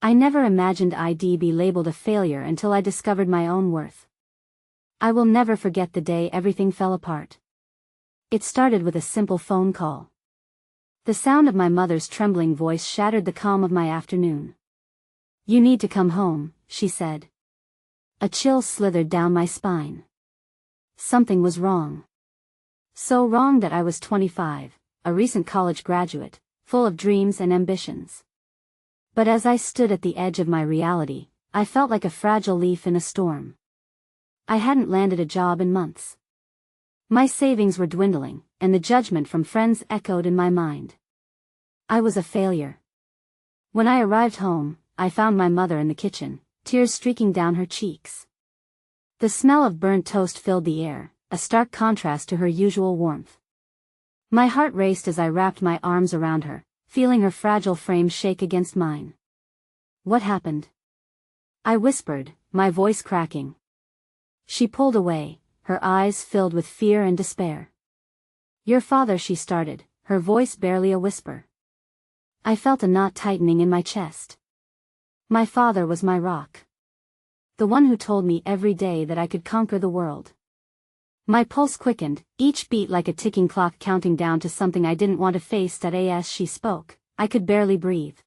I never imagined I'd be labeled a failure until I discovered my own worth. I will never forget the day everything fell apart. It started with a simple phone call. The sound of my mother's trembling voice shattered the calm of my afternoon. "You need to come home," she said. A chill slithered down my spine. Something was wrong. So wrong that I was 25, a recent college graduate, full of dreams and ambitions. But as I stood at the edge of my reality, I felt like a fragile leaf in a storm. I hadn't landed a job in months. My savings were dwindling, and the judgment from friends echoed in my mind. I was a failure. When I arrived home, I found my mother in the kitchen, tears streaking down her cheeks. The smell of burnt toast filled the air, a stark contrast to her usual warmth. My heart raced as I wrapped my arms around her, feeling her fragile frame shake against mine. "What happened?" I whispered, my voice cracking. She pulled away, her eyes filled with fear and despair. "Your father," she started, her voice barely a whisper. I felt a knot tightening in my chest. My father was my rock. The one who told me every day that I could conquer the world. My pulse quickened, each beat like a ticking clock counting down to something I didn't want to face. As she spoke, I could barely breathe.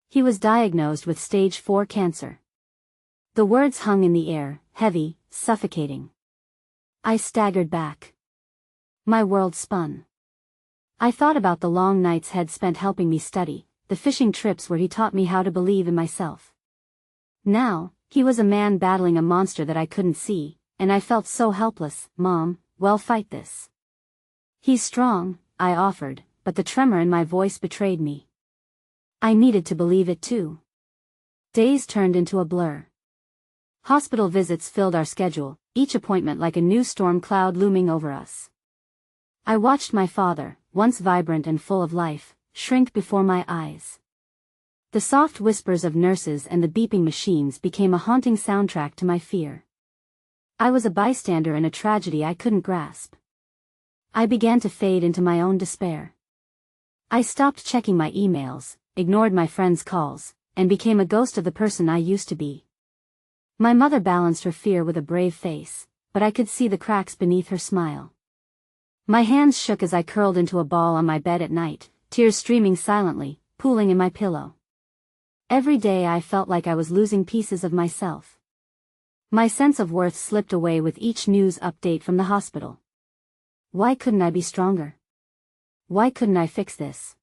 He was diagnosed with stage 4 cancer. The words hung in the air, heavy, suffocating. I staggered back. My world spun. I thought about the long nights he'd spent helping me study, the fishing trips where he taught me how to believe in myself. Now, he was a man battling a monster that I couldn't see, and I felt so helpless. "Mom, well, fight this." "He's strong," I offered, but the tremor in my voice betrayed me. I needed to believe it too. Days turned into a blur. Hospital visits filled our schedule, each appointment like a new storm cloud looming over us. I watched my father, once vibrant and full of life, shrink before my eyes. The soft whispers of nurses and the beeping machines became a haunting soundtrack to my fear. I was a bystander in a tragedy I couldn't grasp. I began to fade into my own despair. I stopped checking my emails, ignored my friends' calls, and became a ghost of the person I used to be. My mother balanced her fear with a brave face, but I could see the cracks beneath her smile. My hands shook as I curled into a ball on my bed at night, tears streaming silently, pooling in my pillow. Every day I felt like I was losing pieces of myself. My sense of worth slipped away with each news update from the hospital. Why couldn't I be stronger? Why couldn't I fix this?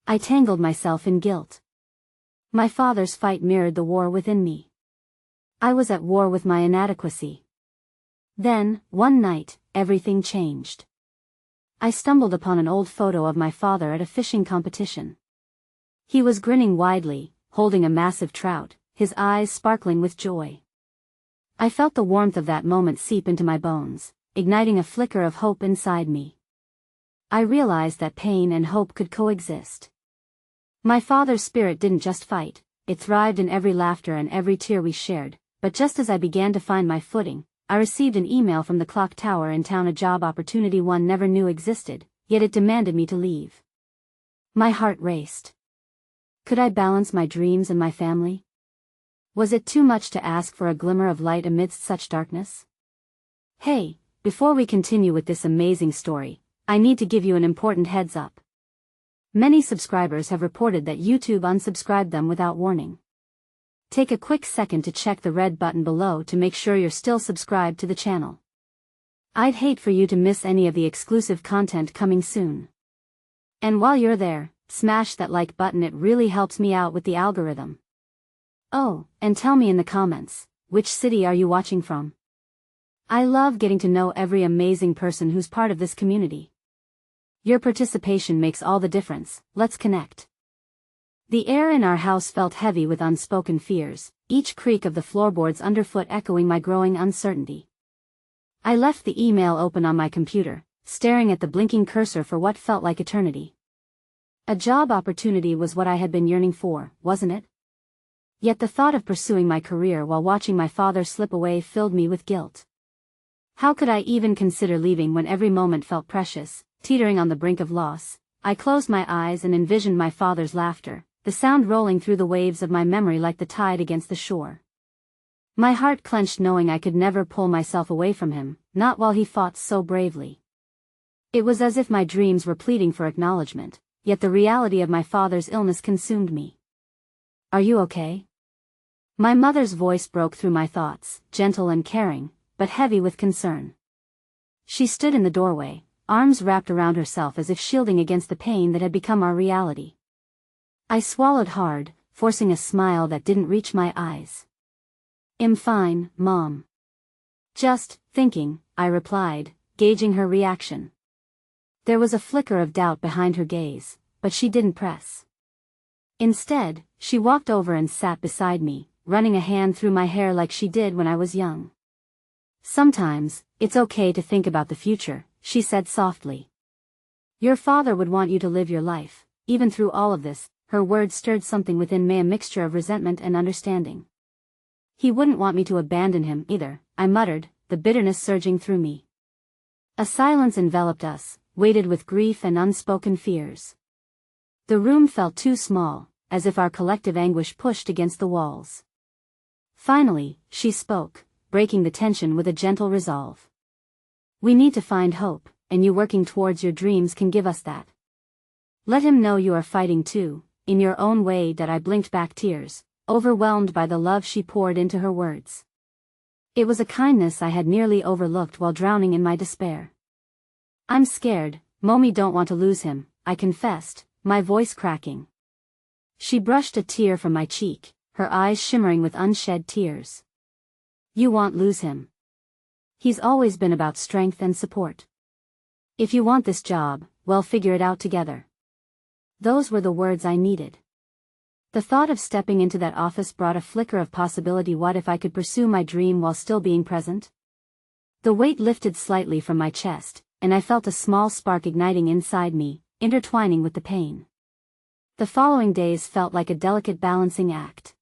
I tangled myself in guilt. My father's fight mirrored the war within me. I was at war with my inadequacy. Then, one night, everything changed. I stumbled upon an old photo of my father at a fishing competition. He was grinning widely, holding a massive trout, his eyes sparkling with joy. I felt the warmth of that moment seep into my bones, igniting a flicker of hope inside me. I realized that pain and hope could coexist. My father's spirit didn't just fight, it thrived in every laughter and every tear we shared, but just as I began to find my footing, I received an email from the clock tower in town, a job opportunity one never knew existed, yet it demanded me to leave. My heart raced. Could I balance my dreams and my family? Was it too much to ask for a glimmer of light amidst such darkness? Hey, before we continue with this amazing story, I need to give you an important heads up. Many subscribers have reported that YouTube unsubscribed them without warning. Take a quick second to check the red button below to make sure you're still subscribed to the channel. I'd hate for you to miss any of the exclusive content coming soon. And while you're there, smash that like button, it really helps me out with the algorithm. Oh, and tell me in the comments, which city are you watching from? I love getting to know every amazing person who's part of this community. Your participation makes all the difference. Let's connect. The air in our house felt heavy with unspoken fears, each creak of the floorboards underfoot echoing my growing uncertainty. I left the email open on my computer, staring at the blinking cursor for what felt like eternity. A job opportunity was what I had been yearning for, wasn't it? Yet the thought of pursuing my career while watching my father slip away filled me with guilt. How could I even consider leaving when every moment felt precious, teetering on the brink of loss? I closed my eyes and envisioned my father's laughter, the sound rolling through the waves of my memory like the tide against the shore. My heart clenched knowing I could never pull myself away from him, not while he fought so bravely. It was as if my dreams were pleading for acknowledgement, yet the reality of my father's illness consumed me. "Are you okay?" My mother's voice broke through my thoughts, gentle and caring, but heavy with concern. She stood in the doorway, arms wrapped around herself as if shielding against the pain that had become our reality. I swallowed hard, forcing a smile that didn't reach my eyes. "I'm fine, Mom." "Just thinking," I replied, gauging her reaction. There was a flicker of doubt behind her gaze, but she didn't press. Instead, she walked over and sat beside me, running a hand through my hair like she did when I was young. "Sometimes, it's okay to think about the future," she said softly. "Your father would want you to live your life, even through all of this." Her words stirred something within me, a mixture of resentment and understanding. "He wouldn't want me to abandon him either," I muttered, the bitterness surging through me. A silence enveloped us, weighted with grief and unspoken fears. The room felt too small, as if our collective anguish pushed against the walls. Finally, she spoke, breaking the tension with a gentle resolve. "We need to find hope, and you working towards your dreams can give us that. Let him know you are fighting too, in your own way." That I blinked back tears, overwhelmed by the love she poured into her words. It was a kindness I had nearly overlooked while drowning in my despair. "I'm scared, Mommy don't want to lose him," I confessed, my voice cracking. She brushed a tear from my cheek, her eyes shimmering with unshed tears. "You won't lose him. He's always been about strength and support. If you want this job, we'll figure it out together." Those were the words I needed. The thought of stepping into that office brought a flicker of possibility. What if I could pursue my dream while still being present? The weight lifted slightly from my chest, and I felt a small spark igniting inside me, intertwining with the pain. The following days felt like a delicate balancing act.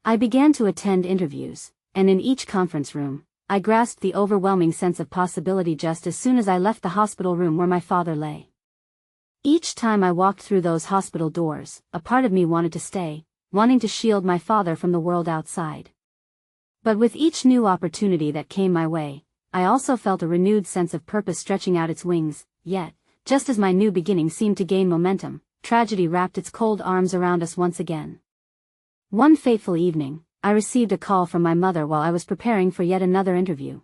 I began to attend interviews, and in each conference room, I grasped the overwhelming sense of possibility just as soon as I left the hospital room where my father lay. Each time I walked through those hospital doors, a part of me wanted to stay, wanting to shield my father from the world outside. But with each new opportunity that came my way, I also felt a renewed sense of purpose stretching out its wings. Yet, just as my new beginning seemed to gain momentum, tragedy wrapped its cold arms around us once again. One fateful evening, I received a call from my mother while I was preparing for yet another interview.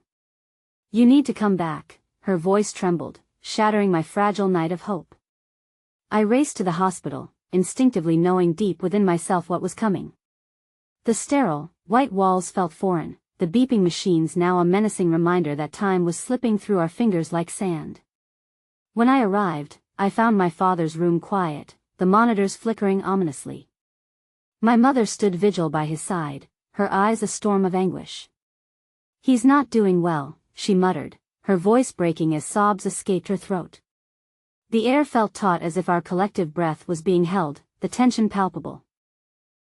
"You need to come back," her voice trembled, shattering my fragile night of hope. I raced to the hospital, instinctively knowing deep within myself what was coming. The sterile, white walls felt foreign, the beeping machines now a menacing reminder that time was slipping through our fingers like sand. When I arrived, I found my father's room quiet, the monitors flickering ominously. My mother stood vigil by his side, her eyes a storm of anguish. "He's not doing well," she muttered, her voice breaking as sobs escaped her throat. The air felt taut as if our collective breath was being held, the tension palpable.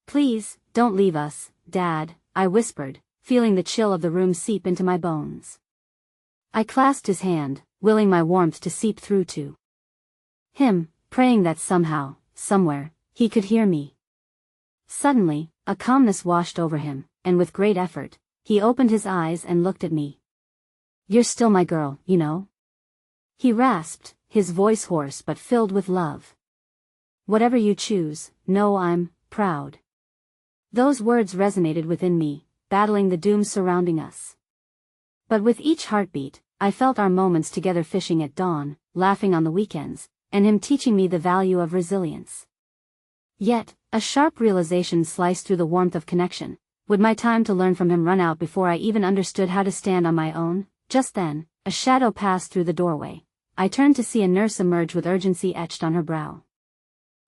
"Please, don't leave us, Dad," I whispered, feeling the chill of the room seep into my bones. I clasped his hand, willing my warmth to seep through to him, praying that somehow, somewhere, he could hear me. Suddenly, a calmness washed over him, and with great effort, he opened his eyes and looked at me. "You're still my girl, you know?" he rasped, his voice hoarse but filled with love. "Whatever you choose, know I'm proud." Those words resonated within me, battling the doom surrounding us. But with each heartbeat, I felt our moments together, fishing at dawn, laughing on the weekends, and him teaching me the value of resilience. Yet, a sharp realization sliced through the warmth of connection. Would my time to learn from him run out before I even understood how to stand on my own? Just then, a shadow passed through the doorway. I turned to see a nurse emerge with urgency etched on her brow.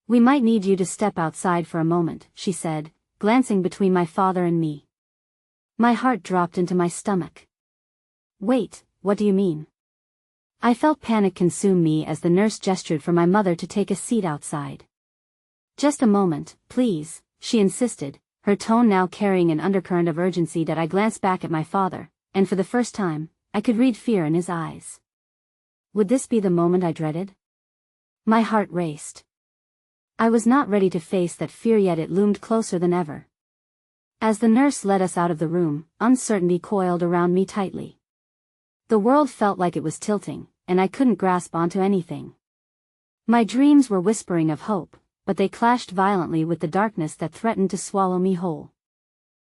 "We might need you to step outside for a moment," she said, glancing between my father and me. My heart dropped into my stomach. "Wait, what do you mean?" I felt panic consume me as the nurse gestured for my mother to take a seat outside. "Just a moment, please," she insisted, her tone now carrying an undercurrent of urgency. That I glanced back at my father, and for the first time, I could read fear in his eyes. Would this be the moment I dreaded? My heart raced. I was not ready to face that fear, yet it loomed closer than ever. As the nurse led us out of the room, uncertainty coiled around me tightly. The world felt like it was tilting, and I couldn't grasp onto anything. My dreams were whispering of hope, but they clashed violently with the darkness that threatened to swallow me whole.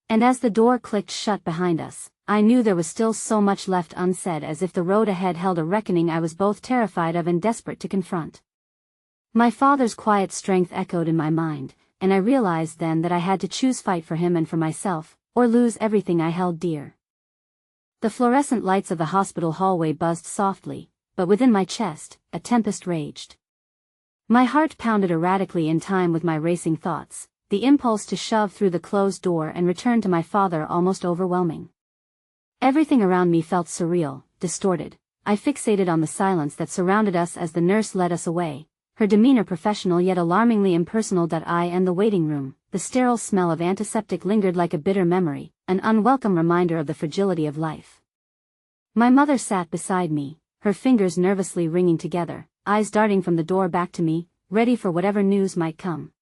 And as the door clicked shut behind us, I knew there was still so much left unsaid, as if the road ahead held a reckoning I was both terrified of and desperate to confront. My father's quiet strength echoed in my mind, and I realized then that I had to choose fight for him and for myself, or lose everything I held dear. The fluorescent lights of the hospital hallway buzzed softly, but within my chest, a tempest raged. My heart pounded erratically in time with my racing thoughts, the impulse to shove through the closed door and return to my father almost overwhelming. Everything around me felt surreal, distorted. I fixated on the silence that surrounded us as the nurse led us away, her demeanor professional yet alarmingly impersonal. I and the waiting room, the sterile smell of antiseptic lingered like a bitter memory, an unwelcome reminder of the fragility of life. My mother sat beside me, her fingers nervously ringing together, eyes darting from the door back to me, ready for whatever news might come.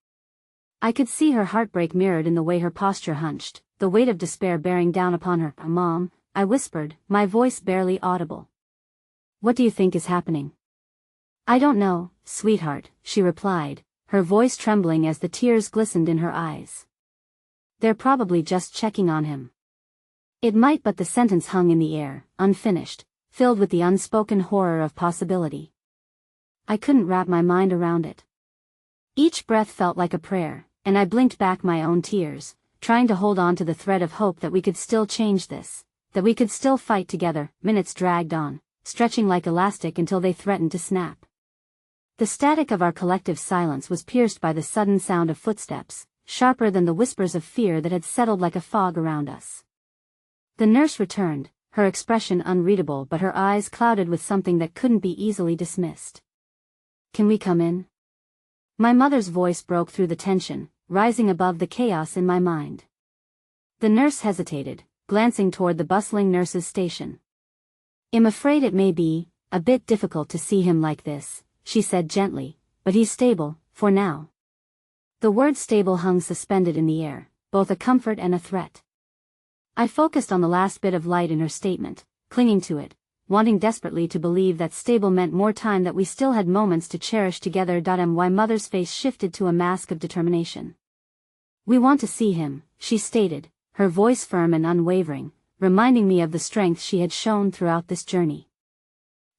I could see her heartbreak mirrored in the way her posture hunched, the weight of despair bearing down upon her. "Mom," I whispered, my voice barely audible. "What do you think is happening?" "I don't know, sweetheart," she replied, her voice trembling as the tears glistened in her eyes. "They're probably just checking on him." It might, but the sentence hung in the air, unfinished, filled with the unspoken horror of possibility. I couldn't wrap my mind around it. Each breath felt like a prayer, and I blinked back my own tears, trying to hold on to the thread of hope that we could still change this, that we could still fight together. Minutes dragged on, stretching like elastic until they threatened to snap. The static of our collective silence was pierced by the sudden sound of footsteps, sharper than the whispers of fear that had settled like a fog around us. The nurse returned, her expression unreadable but her eyes clouded with something that couldn't be easily dismissed. "Can we come in?" My mother's voice broke through the tension, rising above the chaos in my mind. The nurse hesitated, glancing toward the bustling nurses' station. "I'm afraid it may be a bit difficult to see him like this," she said gently, "but he's stable, for now." The word stable hung suspended in the air, both a comfort and a threat. I focused on the last bit of light in her statement, clinging to it, wanting desperately to believe that stable meant more time, that we still had moments to cherish together. My mother's face shifted to a mask of determination. "We want to see him," she stated, her voice firm and unwavering, reminding me of the strength she had shown throughout this journey.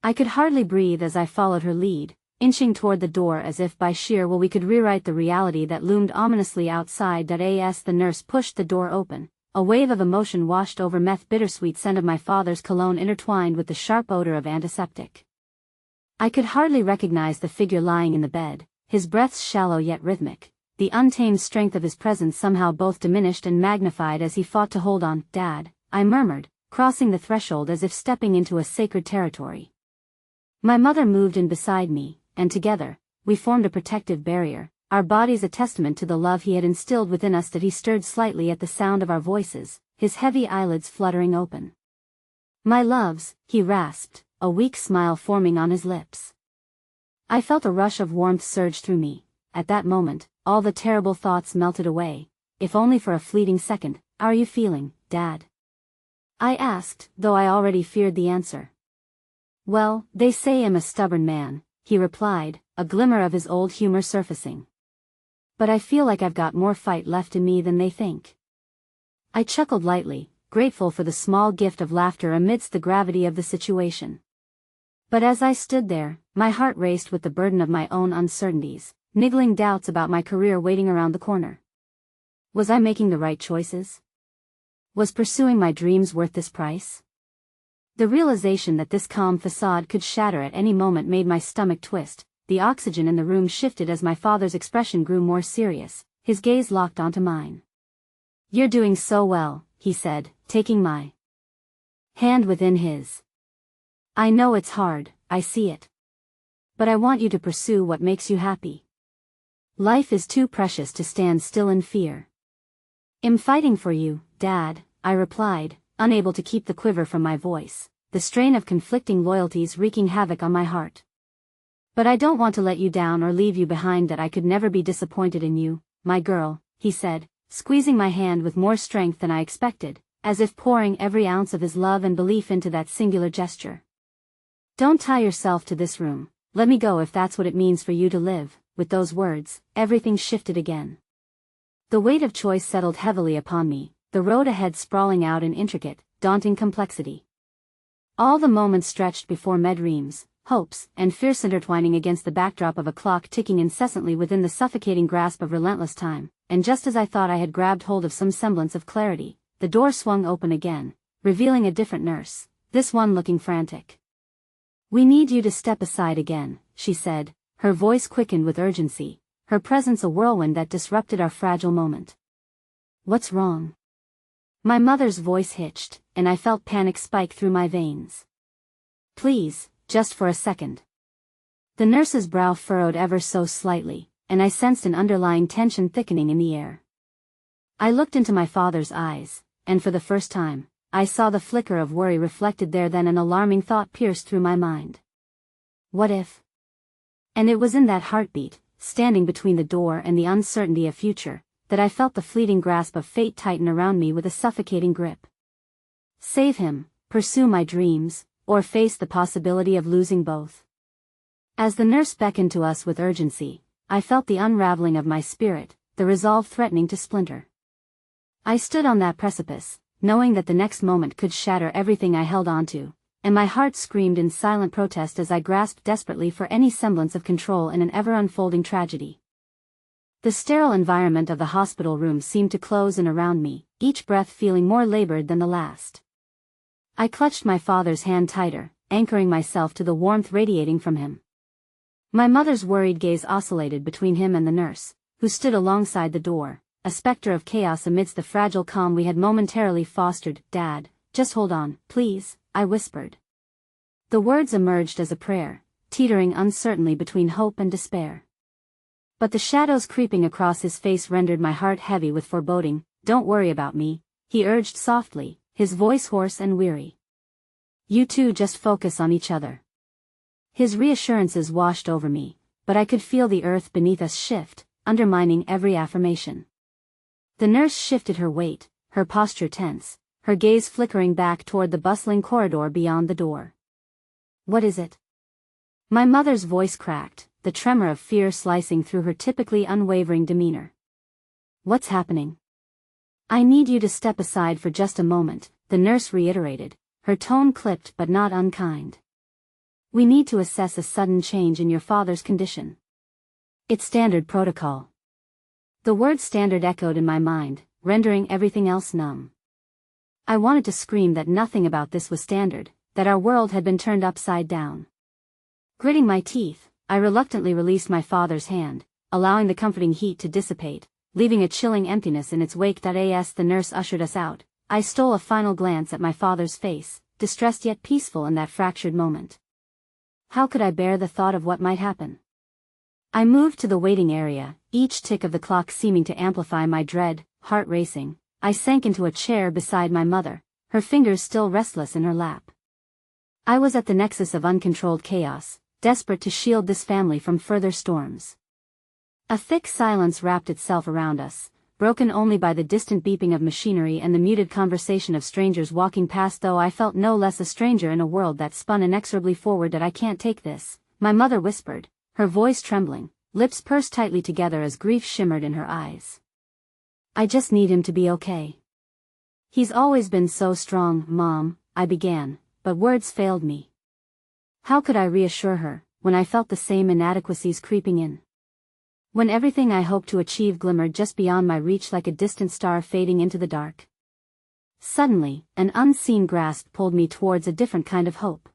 I could hardly breathe as I followed her lead, inching toward the door as if by sheer will we could rewrite the reality that loomed ominously outside. As the nurse pushed the door open, a wave of emotion washed over me, bittersweet scent of my father's cologne intertwined with the sharp odor of antiseptic. I could hardly recognize the figure lying in the bed, his breaths shallow yet rhythmic, the untamed strength of his presence somehow both diminished and magnified as he fought to hold on. "Dad," I murmured, crossing the threshold as if stepping into a sacred territory. My mother moved in beside me, and together, we formed a protective barrier, our bodies a testament to the love he had instilled within us. He stirred slightly at the sound of our voices, his heavy eyelids fluttering open. "My loves," he rasped, a weak smile forming on his lips. I felt a rush of warmth surge through me. At that moment, all the terrible thoughts melted away, if only for a fleeting second. "How are you feeling, Dad?" I asked, though I already feared the answer. "Well, they say I'm a stubborn man," he replied, a glimmer of his old humor surfacing. "But I feel like I've got more fight left in me than they think." I chuckled lightly, grateful for the small gift of laughter amidst the gravity of the situation. But as I stood there, my heart raced with the burden of my own uncertainties, niggling doubts about my career waiting around the corner. Was I making the right choices? Was pursuing my dreams worth this price? The realization that this calm facade could shatter at any moment made my stomach twist. The oxygen in the room shifted as my father's expression grew more serious, his gaze locked onto mine. "You're doing so well," he said, taking my hand within his. "I know it's hard, I see it. But I want you to pursue what makes you happy. Life is too precious to stand still in fear." "I'm fighting for you, Dad," I replied, unable to keep the quiver from my voice, the strain of conflicting loyalties wreaking havoc on my heart. But I don't want to let you down or leave you behind. That I could never be disappointed in you, my girl, he said, squeezing my hand with more strength than I expected, as if pouring every ounce of his love and belief into that singular gesture. Don't tie yourself to this room, let me go if that's what it means for you to live. With those words, everything shifted again. The weight of choice settled heavily upon me, the road ahead sprawling out in intricate, daunting complexity. All the moments stretched before me, dreams, hopes, and fears intertwining against the backdrop of a clock ticking incessantly within the suffocating grasp of relentless time, and just as I thought I had grabbed hold of some semblance of clarity, the door swung open again, revealing a different nurse, this one looking frantic. We need you to step aside again, she said, her voice quickened with urgency, her presence a whirlwind that disrupted our fragile moment. What's wrong? My mother's voice hitched, and I felt panic spike through my veins. Please, just for a second. The nurse's brow furrowed ever so slightly, and I sensed an underlying tension thickening in the air. I looked into my father's eyes, and for the first time, I saw the flicker of worry reflected there. Then an alarming thought pierced through my mind. What if? And it was in that heartbeat, standing between the door and the uncertainty of future, that I felt the fleeting grasp of fate tighten around me with a suffocating grip. Save him, pursue my dreams, or face the possibility of losing both. As the nurse beckoned to us with urgency, I felt the unraveling of my spirit, the resolve threatening to splinter. I stood on that precipice, knowing that the next moment could shatter everything I held onto, and my heart screamed in silent protest as I grasped desperately for any semblance of control in an ever-unfolding tragedy. The sterile environment of the hospital room seemed to close in around me, each breath feeling more labored than the last. I clutched my father's hand tighter, anchoring myself to the warmth radiating from him. My mother's worried gaze oscillated between him and the nurse, who stood alongside the door, a specter of chaos amidst the fragile calm we had momentarily fostered. Dad, just hold on, please, I whispered. The words emerged as a prayer, teetering uncertainly between hope and despair. But the shadows creeping across his face rendered my heart heavy with foreboding. Don't worry about me, he urged softly, his voice hoarse and weary. You two just focus on each other. His reassurances washed over me, but I could feel the earth beneath us shift, undermining every affirmation. The nurse shifted her weight, her posture tense, her gaze flickering back toward the bustling corridor beyond the door. What is it? My mother's voice cracked, the tremor of fear slicing through her typically unwavering demeanor. What's happening? I need you to step aside for just a moment, the nurse reiterated, her tone clipped but not unkind. We need to assess a sudden change in your father's condition. It's standard protocol. The word standard echoed in my mind, rendering everything else numb. I wanted to scream that nothing about this was standard, that our world had been turned upside down. Gritting my teeth, I reluctantly released my father's hand, allowing the comforting heat to dissipate, leaving a chilling emptiness in its wake. As the nurse ushered us out, I stole a final glance at my father's face, distressed yet peaceful in that fractured moment. How could I bear the thought of what might happen? I moved to the waiting area, each tick of the clock seeming to amplify my dread. Heart racing, I sank into a chair beside my mother, her fingers still restless in her lap. I was at the nexus of uncontrolled chaos, desperate to shield this family from further storms. A thick silence wrapped itself around us, broken only by the distant beeping of machinery and the muted conversation of strangers walking past. Though I felt no less a stranger in a world that spun inexorably forward. That I can't take this, my mother whispered, her voice trembling, lips pursed tightly together as grief shimmered in her eyes. I just need him to be okay. He's always been so strong, Mom, I began, but words failed me. How could I reassure her, when I felt the same inadequacies creeping in? When everything I hoped to achieve glimmered just beyond my reach like a distant star fading into the dark. Suddenly, an unseen grasp pulled me towards a different kind of hope.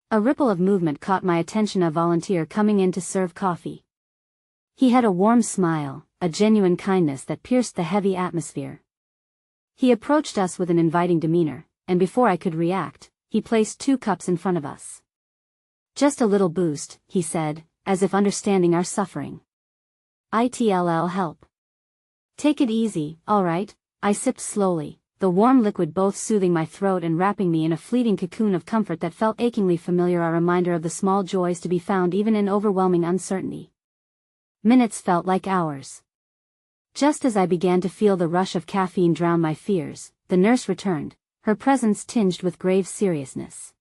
A ripple of movement caught my attention, a volunteer coming in to serve coffee. He had a warm smile, a genuine kindness that pierced the heavy atmosphere. He approached us with an inviting demeanor, and before I could react, he placed 2 cups in front of us. Just a little boost, he said, as if understanding our suffering. It'll help. Take it easy, all right, I sipped slowly, the warm liquid both soothing my throat and wrapping me in a fleeting cocoon of comfort that felt achingly familiar, a reminder of the small joys to be found even in overwhelming uncertainty. Minutes felt like hours. Just as I began to feel the rush of caffeine drown my fears, the nurse returned, her presence tinged with grave seriousness.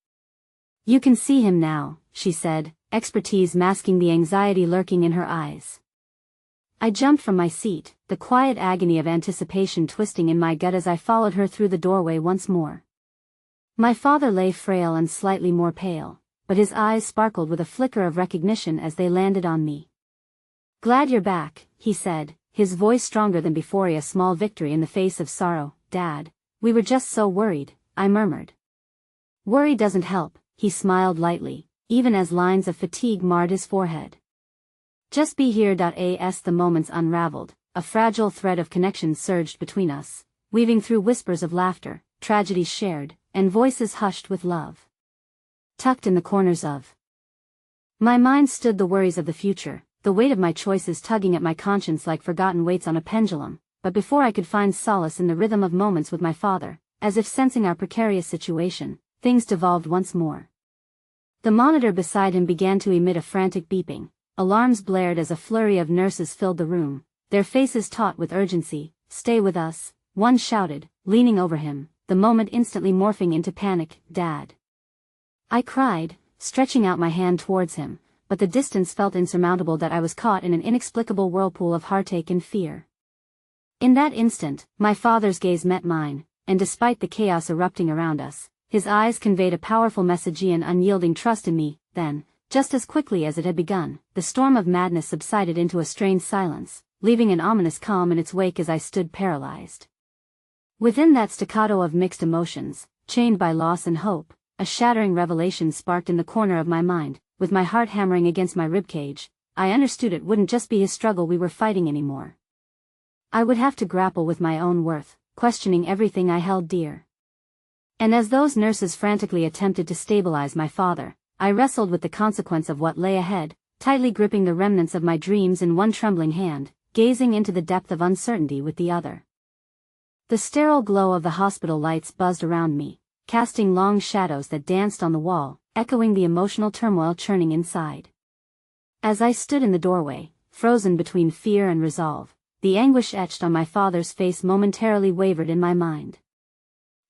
"You can see him now," she said, expertise masking the anxiety lurking in her eyes. I jumped from my seat, the quiet agony of anticipation twisting in my gut as I followed her through the doorway once more. My father lay frail and slightly more pale, but his eyes sparkled with a flicker of recognition as they landed on me. "Glad you're back," he said, his voice stronger than before, a small victory in the face of sorrow. "Dad, we were just so worried," I murmured. "Worry doesn't help," he smiled lightly, even as lines of fatigue marred his forehead. "Just be here." As the moments unraveled, a fragile thread of connection surged between us, weaving through whispers of laughter, tragedies shared, and voices hushed with love. Tucked in the corners of my mind stood the worries of the future, the weight of my choices tugging at my conscience like forgotten weights on a pendulum, but before I could find solace in the rhythm of moments with my father, as if sensing our precarious situation, things devolved once more. The monitor beside him began to emit a frantic beeping. Alarms blared as a flurry of nurses filled the room, their faces taut with urgency. "Stay with us," one shouted, leaning over him, the moment instantly morphing into panic. "Dad!" I cried, stretching out my hand towards him, but the distance felt insurmountable. I was caught in an inexplicable whirlpool of heartache and fear. In that instant, my father's gaze met mine, and despite the chaos erupting around us, his eyes conveyed a powerful message and unyielding trust in me. Then, just as quickly as it had begun, the storm of madness subsided into a strained silence, leaving an ominous calm in its wake as I stood paralyzed. Within that staccato of mixed emotions, chained by loss and hope, a shattering revelation sparked in the corner of my mind. With my heart hammering against my ribcage, I understood it wouldn't just be his struggle we were fighting anymore. I would have to grapple with my own worth, questioning everything I held dear. And as those nurses frantically attempted to stabilize my father, I wrestled with the consequence of what lay ahead, tightly gripping the remnants of my dreams in one trembling hand, gazing into the depth of uncertainty with the other. The sterile glow of the hospital lights buzzed around me, casting long shadows that danced on the wall, echoing the emotional turmoil churning inside. As I stood in the doorway, frozen between fear and resolve, the anguish etched on my father's face momentarily wavered in my mind.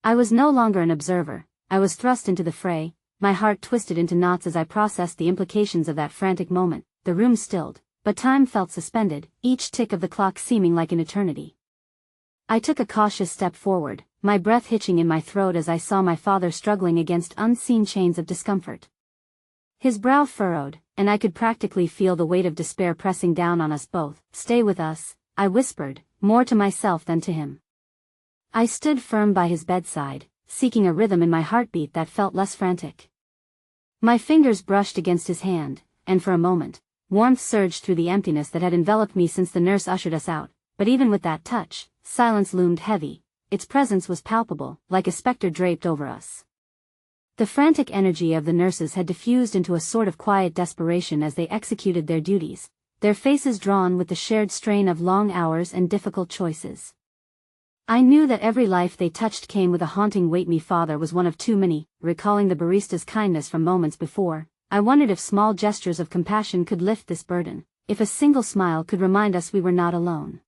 I was no longer an observer, I was thrust into the fray. My heart twisted into knots as I processed the implications of that frantic moment. The room stilled, but time felt suspended, each tick of the clock seeming like an eternity. I took a cautious step forward, my breath hitching in my throat as I saw my father struggling against unseen chains of discomfort. His brow furrowed, and I could practically feel the weight of despair pressing down on us both. "Stay with us," I whispered, more to myself than to him. I stood firm by his bedside, seeking a rhythm in my heartbeat that felt less frantic. My fingers brushed against his hand, and for a moment, warmth surged through the emptiness that had enveloped me since the nurse ushered us out. But even with that touch, silence loomed heavy. Its presence was palpable, like a specter draped over us. The frantic energy of the nurses had diffused into a sort of quiet desperation as they executed their duties, their faces drawn with the shared strain of long hours and difficult choices. I knew that every life they touched came with a haunting weight. My father was one of too many. Recalling the barista's kindness from moments before, I wondered if small gestures of compassion could lift this burden, if a single smile could remind us we were not alone.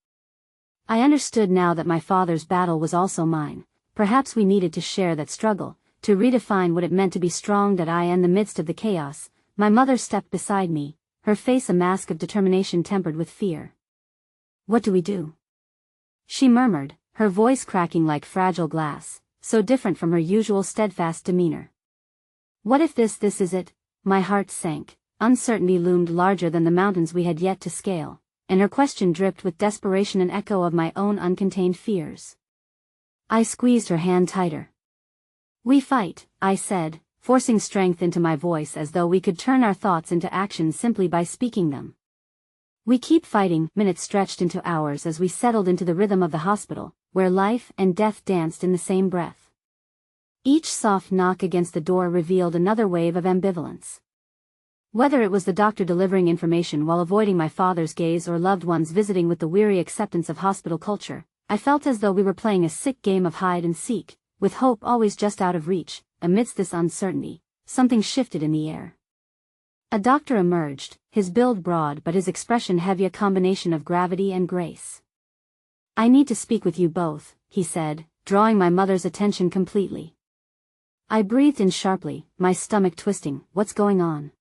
I understood now that my father's battle was also mine. Perhaps we needed to share that struggle, to redefine what it meant to be strong. In the midst of the chaos, my mother stepped beside me, her face a mask of determination tempered with fear. "What do we do?" she murmured, her voice cracking like fragile glass, so different from her usual steadfast demeanor. "What if this is it?" My heart sank, uncertainty loomed larger than the mountains we had yet to scale, and her question dripped with desperation, an echo of my own uncontained fears. I squeezed her hand tighter. "We fight," I said, forcing strength into my voice as though we could turn our thoughts into action simply by speaking them. "We keep fighting." Minutes stretched into hours as we settled into the rhythm of the hospital, where life and death danced in the same breath. Each soft knock against the door revealed another wave of ambivalence. Whether it was the doctor delivering information while avoiding my father's gaze or loved ones visiting with the weary acceptance of hospital culture, I felt as though we were playing a sick game of hide and seek, with hope always just out of reach. Amidst this uncertainty, something shifted in the air. A doctor emerged, his build broad but his expression heavy, a combination of gravity and grace. "I need to speak with you both," he said, drawing my mother's attention completely. I breathed in sharply, my stomach twisting. "What's going on?"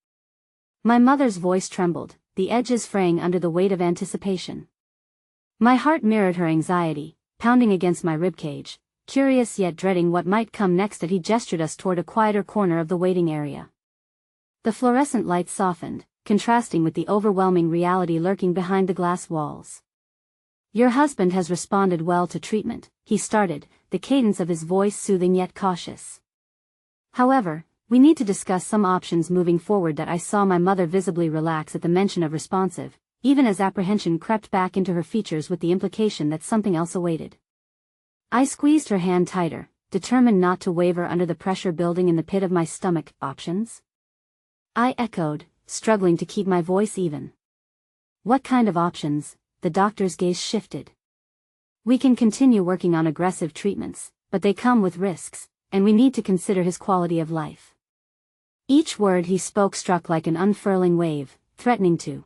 My mother's voice trembled, the edges fraying under the weight of anticipation. My heart mirrored her anxiety, pounding against my ribcage, curious yet dreading what might come next as he gestured us toward a quieter corner of the waiting area. The fluorescent light softened, contrasting with the overwhelming reality lurking behind the glass walls. "Your husband has responded well to treatment," he started, the cadence of his voice soothing yet cautious. "However, we need to discuss some options moving forward." That I saw my mother visibly relax at the mention of responsive, even as apprehension crept back into her features with the implication that something else awaited. I squeezed her hand tighter, determined not to waver under the pressure building in the pit of my stomach. "Options?" I echoed, struggling to keep my voice even. "What kind of options?" The doctor's gaze shifted. "We can continue working on aggressive treatments, but they come with risks, and we need to consider his quality of life." Each word he spoke struck like an unfurling wave, threatening to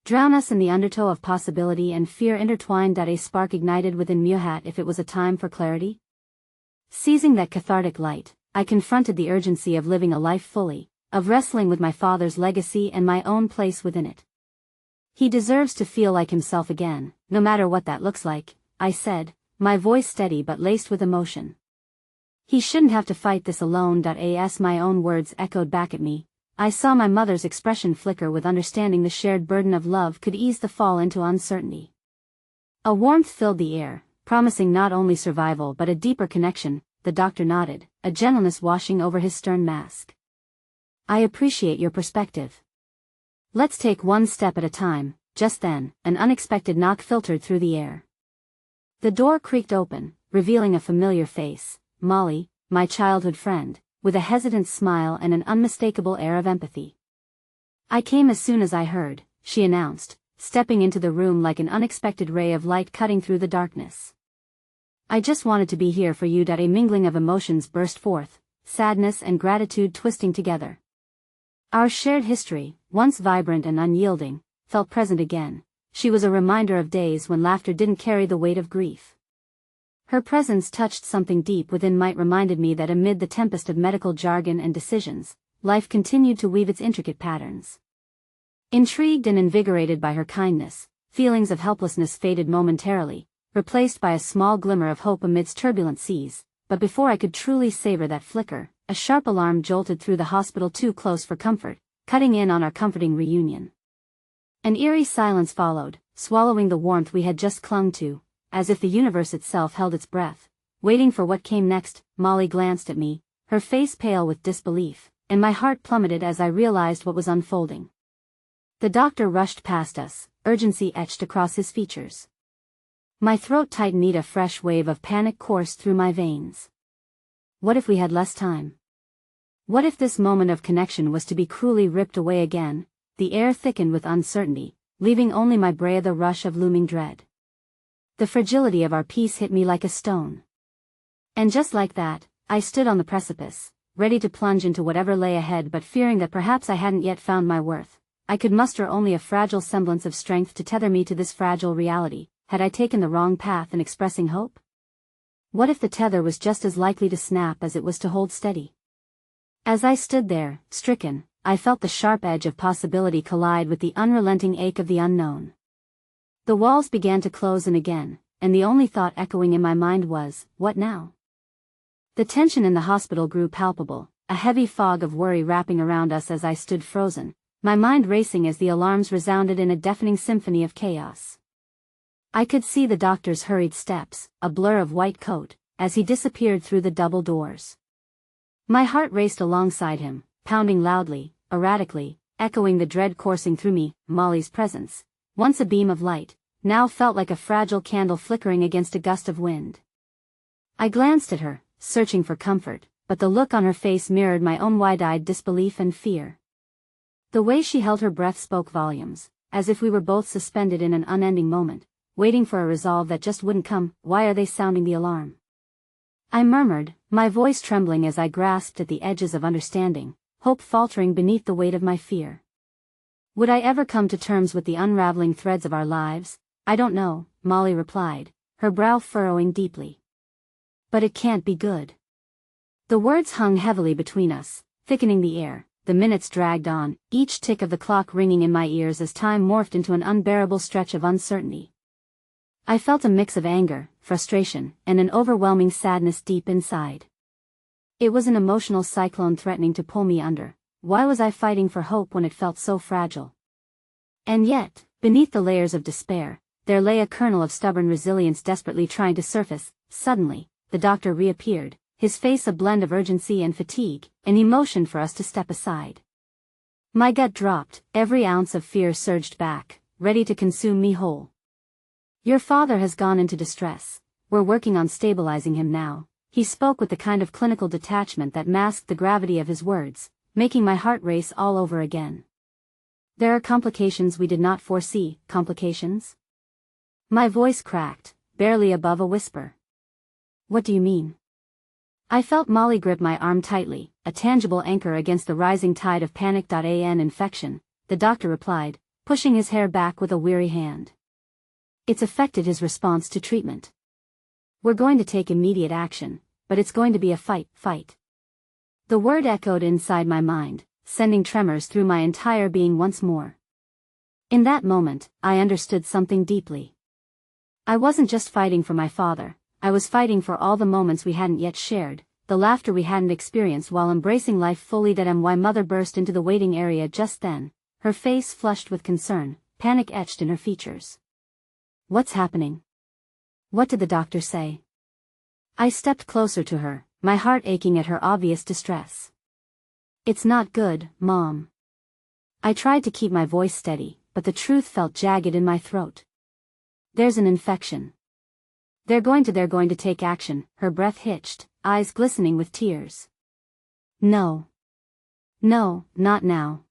drown us in the undertow of possibility and fear intertwined. That a spark ignited within Muhat if it was a time for clarity. Seizing that cathartic light, I confronted the urgency of living a life fully, of wrestling with my father's legacy and my own place within it. "He deserves to feel like himself again, no matter what that looks like," I said, my voice steady but laced with emotion. "He shouldn't have to fight this alone." As my own words echoed back at me, I saw my mother's expression flicker with understanding. The shared burden of love could ease the fall into uncertainty. A warmth filled the air, promising not only survival but a deeper connection. The doctor nodded, a gentleness washing over his stern mask. "I appreciate your perspective. Let's take one step at a time." Just then, an unexpected knock filtered through the air. The door creaked open, revealing a familiar face, Molly, my childhood friend, with a hesitant smile and an unmistakable air of empathy. "I came as soon as I heard," she announced, stepping into the room like an unexpected ray of light cutting through the darkness. "I just wanted to be here for you." A mingling of emotions burst forth, sadness and gratitude twisting together. Our shared history, once vibrant and unyielding, felt present again. She was a reminder of days when laughter didn't carry the weight of grief. Her presence touched something deep within me, reminded me that amid the tempest of medical jargon and decisions, life continued to weave its intricate patterns. Intrigued and invigorated by her kindness, feelings of helplessness faded momentarily, replaced by a small glimmer of hope amidst turbulent seas. But before I could truly savor that flicker, a sharp alarm jolted through the hospital, too close for comfort, cutting in on our comforting reunion. An eerie silence followed, swallowing the warmth we had just clung to, as if the universe itself held its breath, waiting for what came next. Molly glanced at me, her face pale with disbelief, and my heart plummeted as I realized what was unfolding. The doctor rushed past us, urgency etched across his features. My throat tightened, a fresh wave of panic coursed through my veins. What if we had less time? What if this moment of connection was to be cruelly ripped away again? The air thickened with uncertainty, leaving only my brain the rush of looming dread. The fragility of our peace hit me like a stone. And just like that, I stood on the precipice, ready to plunge into whatever lay ahead, but fearing that perhaps I hadn't yet found my worth. I could muster only a fragile semblance of strength to tether me to this fragile reality. Had I taken the wrong path in expressing hope? What if the tether was just as likely to snap as it was to hold steady? As I stood there, stricken, I felt the sharp edge of possibility collide with the unrelenting ache of the unknown. The walls began to close in again, and the only thought echoing in my mind was, what now? The tension in the hospital grew palpable, a heavy fog of worry wrapping around us as I stood frozen, my mind racing as the alarms resounded in a deafening symphony of chaos. I could see the doctor's hurried steps, a blur of white coat, as he disappeared through the double doors. My heart raced alongside him, pounding loudly, erratically, echoing the dread coursing through me. Molly's presence, once a beam of light, now felt like a fragile candle flickering against a gust of wind. I glanced at her, searching for comfort, but the look on her face mirrored my own wide-eyed disbelief and fear. The way she held her breath spoke volumes, as if we were both suspended in an unending moment, waiting for a resolve that just wouldn't come. Why are they sounding the alarm? I murmured, my voice trembling as I grasped at the edges of understanding, hope faltering beneath the weight of my fear. Would I ever come to terms with the unraveling threads of our lives? I don't know, Molly replied, her brow furrowing deeply. But it can't be good. The words hung heavily between us, thickening the air. The minutes dragged on, each tick of the clock ringing in my ears as time morphed into an unbearable stretch of uncertainty. I felt a mix of anger, frustration, and an overwhelming sadness deep inside. It was an emotional cyclone threatening to pull me under. Why was I fighting for hope when it felt so fragile? And yet, beneath the layers of despair, there lay a kernel of stubborn resilience desperately trying to surface. Suddenly, the doctor reappeared, his face a blend of urgency and fatigue, an emotion for us to step aside. My gut dropped, every ounce of fear surged back, ready to consume me whole. Your father has gone into distress. We're working on stabilizing him now. He spoke with the kind of clinical detachment that masked the gravity of his words, making my heart race all over again. There are complications we did not foresee. Complications? My voice cracked, barely above a whisper. What do you mean? I felt Molly grip my arm tightly, a tangible anchor against the rising tide of panic. An infection, the doctor replied, pushing his hair back with a weary hand. It's affected his response to treatment. We're going to take immediate action, but it's going to be a fight. The word echoed inside my mind, sending tremors through my entire being once more. In that moment, I understood something deeply. I wasn't just fighting for my father. I was fighting for all the moments we hadn't yet shared, the laughter we hadn't experienced while embracing life fully. My mother burst into the waiting area just then, her face flushed with concern, panic etched in her features. What's happening? What did the doctor say? I stepped closer to her, my heart aching at her obvious distress. It's not good, Mom. I tried to keep my voice steady, but the truth felt jagged in my throat. There's an infection. They're going to take action. Her breath hitched, eyes glistening with tears. No, not now.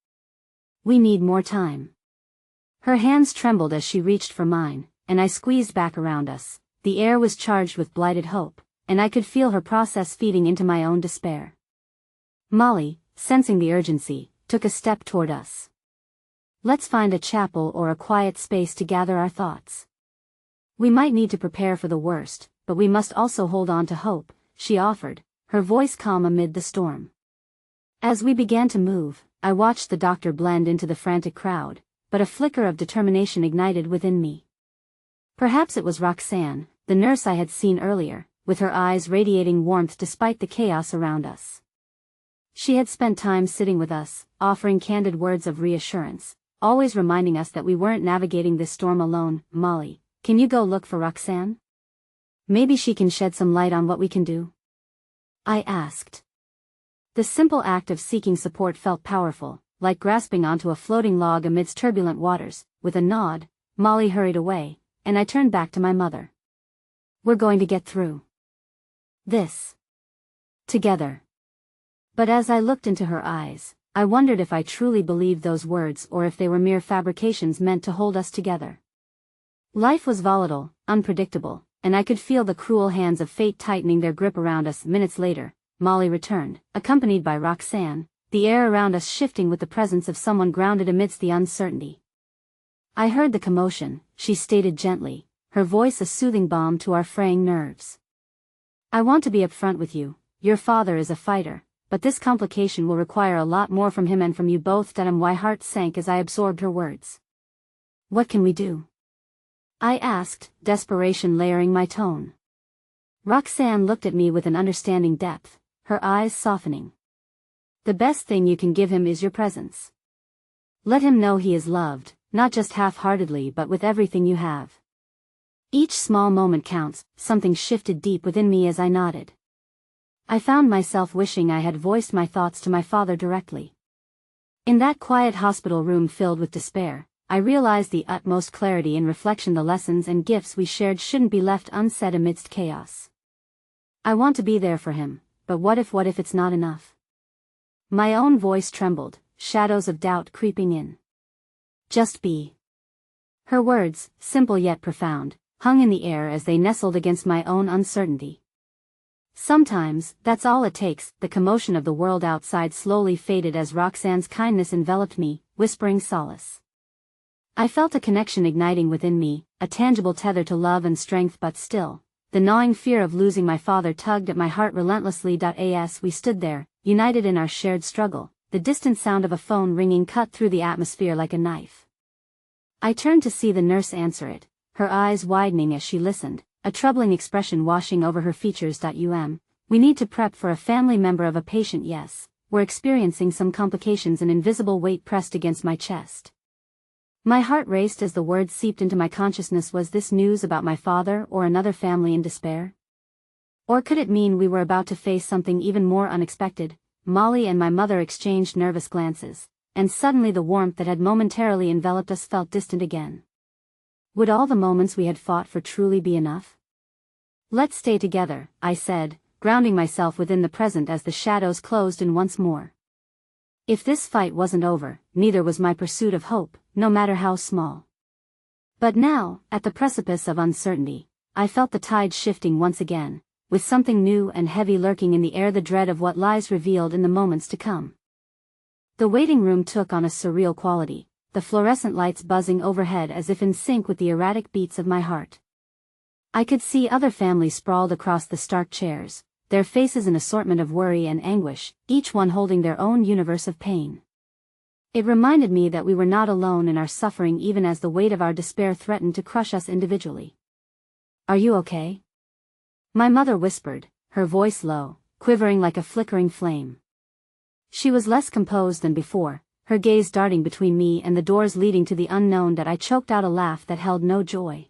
We need more time. Her hands trembled as she reached for mine, and I squeezed back around us. The air was charged with blighted hope, and I could feel her process feeding into my own despair. Molly, sensing the urgency, took a step toward us. Let's find a chapel or a quiet space to gather our thoughts. We might need to prepare for the worst, but we must also hold on to hope, she offered, her voice calm amid the storm. As we began to move, I watched the doctor blend into the frantic crowd, but a flicker of determination ignited within me. Perhaps it was Roxanne, the nurse I had seen earlier, with her eyes radiating warmth despite the chaos around us. She had spent time sitting with us, offering candid words of reassurance, always reminding us that we weren't navigating this storm alone. Molly, can you go look for Roxanne? Maybe she can shed some light on what we can do? I asked. The simple act of seeking support felt powerful, like grasping onto a floating log amidst turbulent waters. With a nod, Molly hurried away, and I turned back to my mother. We're going to get through this together. But as I looked into her eyes, I wondered if I truly believed those words or if they were mere fabrications meant to hold us together. Life was volatile, unpredictable, and I could feel the cruel hands of fate tightening their grip around us. Minutes later, Molly returned, accompanied by Roxanne, the air around us shifting with the presence of someone grounded amidst the uncertainty. I heard the commotion, she stated gently, her voice a soothing balm to our fraying nerves. I want to be upfront with you. Your father is a fighter, but this complication will require a lot more from him and from you both. My heart sank as I absorbed her words. What can we do? I asked, desperation layering my tone. Roxanne looked at me with an understanding depth, her eyes softening. The best thing you can give him is your presence. Let him know he is loved, not just half-heartedly but with everything you have. Each small moment counts. Something shifted deep within me as I nodded. I found myself wishing I had voiced my thoughts to my father directly. In that quiet hospital room filled with despair, I realized the utmost clarity in reflection. The lessons and gifts we shared shouldn't be left unsaid amidst chaos. I want to be there for him, but what if it's not enough? My own voice trembled, shadows of doubt creeping in. Just be. Her words, simple yet profound, hung in the air as they nestled against my own uncertainty. Sometimes, that's all it takes. The commotion of the world outside slowly faded as Roxanne's kindness enveloped me, whispering solace. I felt a connection igniting within me, a tangible tether to love and strength, but still, the gnawing fear of losing my father tugged at my heart relentlessly. As we stood there, united in our shared struggle, the distant sound of a phone ringing cut through the atmosphere like a knife. I turned to see the nurse answer it, her eyes widening as she listened, a troubling expression washing over her features. We need to prep for a family member of a patient. Yes, we're experiencing some complications. An invisible weight pressed against my chest. My heart raced as the words seeped into my consciousness. Was this news about my father or another family in despair? Or could it mean we were about to face something even more unexpected? Molly and my mother exchanged nervous glances, and suddenly the warmth that had momentarily enveloped us felt distant again. Would all the moments we had fought for truly be enough? Let's stay together, I said, grounding myself within the present as the shadows closed in once more. If this fight wasn't over, neither was my pursuit of hope, no matter how small. But now, at the precipice of uncertainty, I felt the tide shifting once again, with something new and heavy lurking in the air, the dread of what lies revealed in the moments to come. The waiting room took on a surreal quality, the fluorescent lights buzzing overhead as if in sync with the erratic beats of my heart. I could see other families sprawled across the stark chairs, their faces an assortment of worry and anguish, each one holding their own universe of pain. It reminded me that we were not alone in our suffering, even as the weight of our despair threatened to crush us individually. "Are you okay?" my mother whispered, her voice low, quivering like a flickering flame. She was less composed than before, her gaze darting between me and the doors leading to the unknown. I choked out a laugh that held no joy.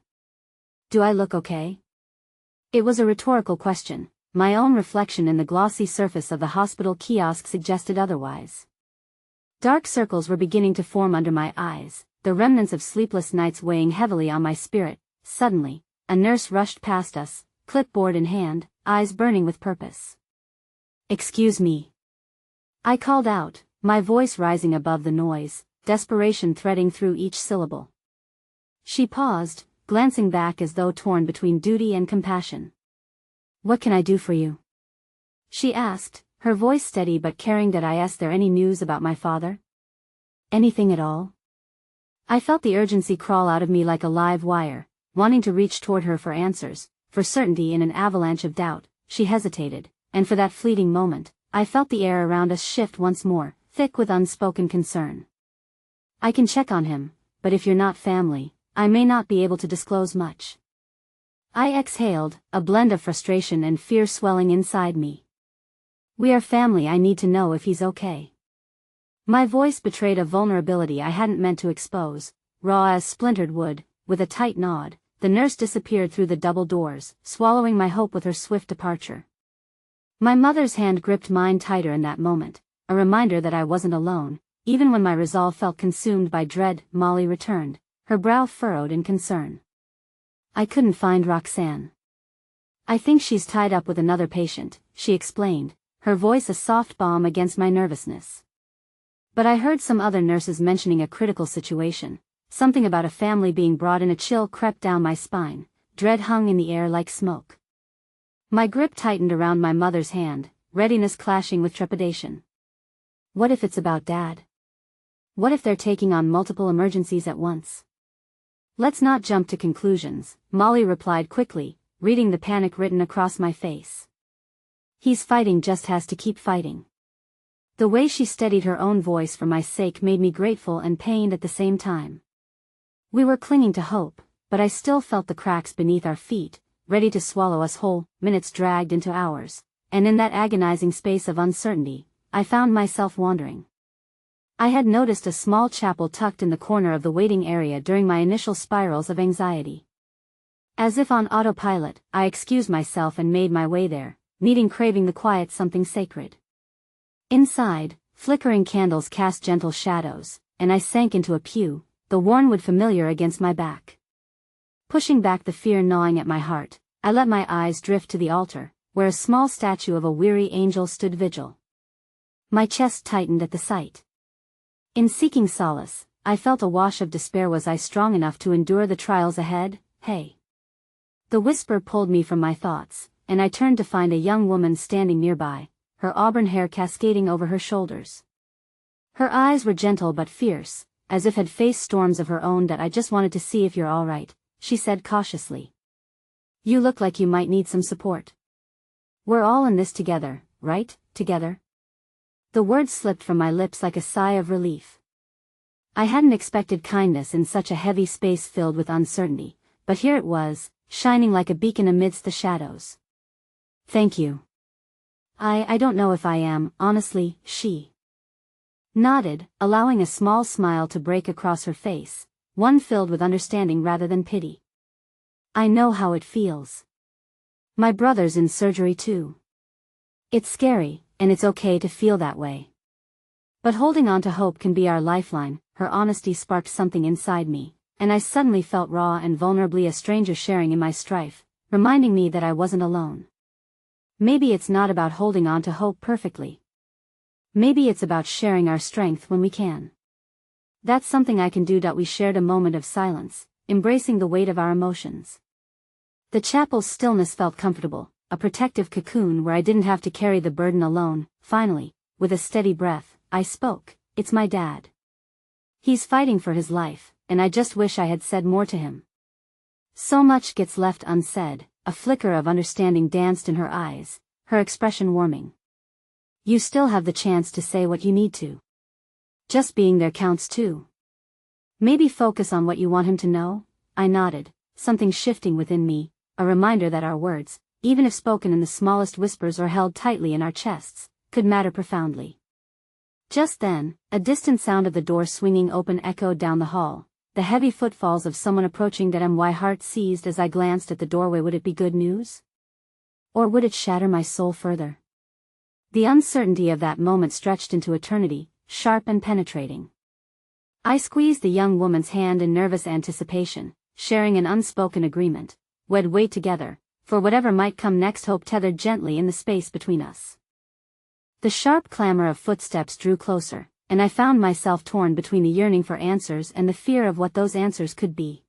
"Do I look okay?" It was a rhetorical question. My own reflection in the glossy surface of the hospital kiosk suggested otherwise. Dark circles were beginning to form under my eyes, the remnants of sleepless nights weighing heavily on my spirit. Suddenly, a nurse rushed past us, clipboard in hand, eyes burning with purpose. "Excuse me," I called out, my voice rising above the noise, desperation threading through each syllable. She paused, glancing back as though torn between duty and compassion. "What can I do for you?" she asked, her voice steady but caring. Is there any news about my father? Anything at all? I felt the urgency crawl out of me like a live wire, wanting to reach toward her for answers, for certainty. In an avalanche of doubt, she hesitated, and for that fleeting moment, I felt the air around us shift once more, thick with unspoken concern. "I can check on him, but if you're not family, I may not be able to disclose much." I exhaled, a blend of frustration and fear swelling inside me. "We are family. I need to know if he's okay." My voice betrayed a vulnerability I hadn't meant to expose, raw as splintered wood. With a tight nod, the nurse disappeared through the double doors, swallowing my hope with her swift departure. My mother's hand gripped mine tighter in that moment, a reminder that I wasn't alone, even when my resolve felt consumed by dread. Molly returned, her brow furrowed in concern. "I couldn't find Roxanne. I think she's tied up with another patient," she explained, her voice a soft balm against my nervousness. "But I heard some other nurses mentioning a critical situation, something about a family being brought in." A chill crept down my spine, dread hung in the air like smoke. My grip tightened around my mother's hand, readiness clashing with trepidation. What if it's about Dad? What if they're taking on multiple emergencies at once? "Let's not jump to conclusions," Molly replied quickly, reading the panic written across my face. "He's fighting, just has to keep fighting." The way she steadied her own voice for my sake made me grateful and pained at the same time. We were clinging to hope, but I still felt the cracks beneath our feet, ready to swallow us whole. Minutes dragged into hours, and in that agonizing space of uncertainty, I found myself wandering. I had noticed a small chapel tucked in the corner of the waiting area during my initial spirals of anxiety. As if on autopilot, I excused myself and made my way there, craving the quiet, something sacred. Inside, flickering candles cast gentle shadows, and I sank into a pew, the worn-wood familiar against my back. Pushing back the fear gnawing at my heart, I let my eyes drift to the altar, where a small statue of a weary angel stood vigil. My chest tightened at the sight. In seeking solace, I felt a wash of despair. Was I strong enough to endure the trials ahead? Hey. The whisper pulled me from my thoughts, and I turned to find a young woman standing nearby, her auburn hair cascading over her shoulders. Her eyes were gentle but fierce, as if had faced storms of her own. "That I just wanted to see if you're all right," she said cautiously. "You look like you might need some support. We're all in this together, right? Together?" The words slipped from my lips like a sigh of relief. I hadn't expected kindness in such a heavy space filled with uncertainty, but here it was, shining like a beacon amidst the shadows. "Thank you. I don't know if I am, honestly," she nodded, allowing a small smile to break across her face, one filled with understanding rather than pity. "I know how it feels. My brother's in surgery too. It's scary, and it's okay to feel that way. But holding on to hope can be our lifeline." Her honesty sparked something inside me, and I suddenly felt raw and vulnerably a stranger sharing in my strife, reminding me that I wasn't alone. Maybe it's not about holding on to hope perfectly. Maybe it's about sharing our strength when we can. That's something I can do. We shared a moment of silence, embracing the weight of our emotions. The chapel's stillness felt comfortable, a protective cocoon where I didn't have to carry the burden alone. Finally, with a steady breath, I spoke. "It's my dad. He's fighting for his life, and I just wish I had said more to him." So much gets left unsaid. A flicker of understanding danced in her eyes, her expression warming. "You still have the chance to say what you need to. Just being there counts too. Maybe focus on what you want him to know." I nodded, something shifting within me, a reminder that our words, even if spoken in the smallest whispers or held tightly in our chests, could matter profoundly. Just then, a distant sound of the door swinging open echoed down the hall, the heavy footfalls of someone approaching. That my heart seized as I glanced at the doorway. Would it be good news? Or would it shatter my soul further? The uncertainty of that moment stretched into eternity, sharp and penetrating. I squeezed the young woman's hand in nervous anticipation, sharing an unspoken agreement. We'd wait together, for whatever might come next. Hope tethered gently in the space between us. The sharp clamor of footsteps drew closer, and I found myself torn between the yearning for answers and the fear of what those answers could be.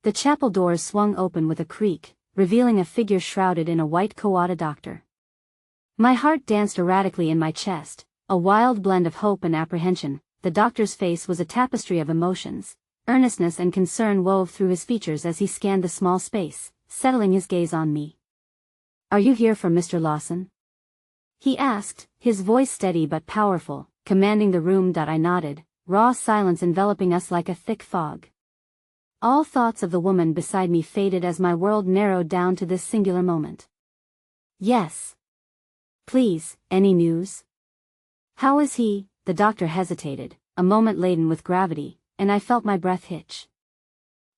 The chapel doors swung open with a creak, revealing a figure shrouded in a white coat. A doctor. My heart danced erratically in my chest, a wild blend of hope and apprehension. The doctor's face was a tapestry of emotions. Earnestness and concern wove through his features as he scanned the small space, settling his gaze on me. "Are you here for Mr. Lawson?" he asked, his voice steady but powerful, commanding the room. I nodded, raw silence enveloping us like a thick fog. All thoughts of the woman beside me faded as my world narrowed down to this singular moment. "Yes. Please, any news?" "How is he?" The doctor hesitated, a moment laden with gravity, and I felt my breath hitch.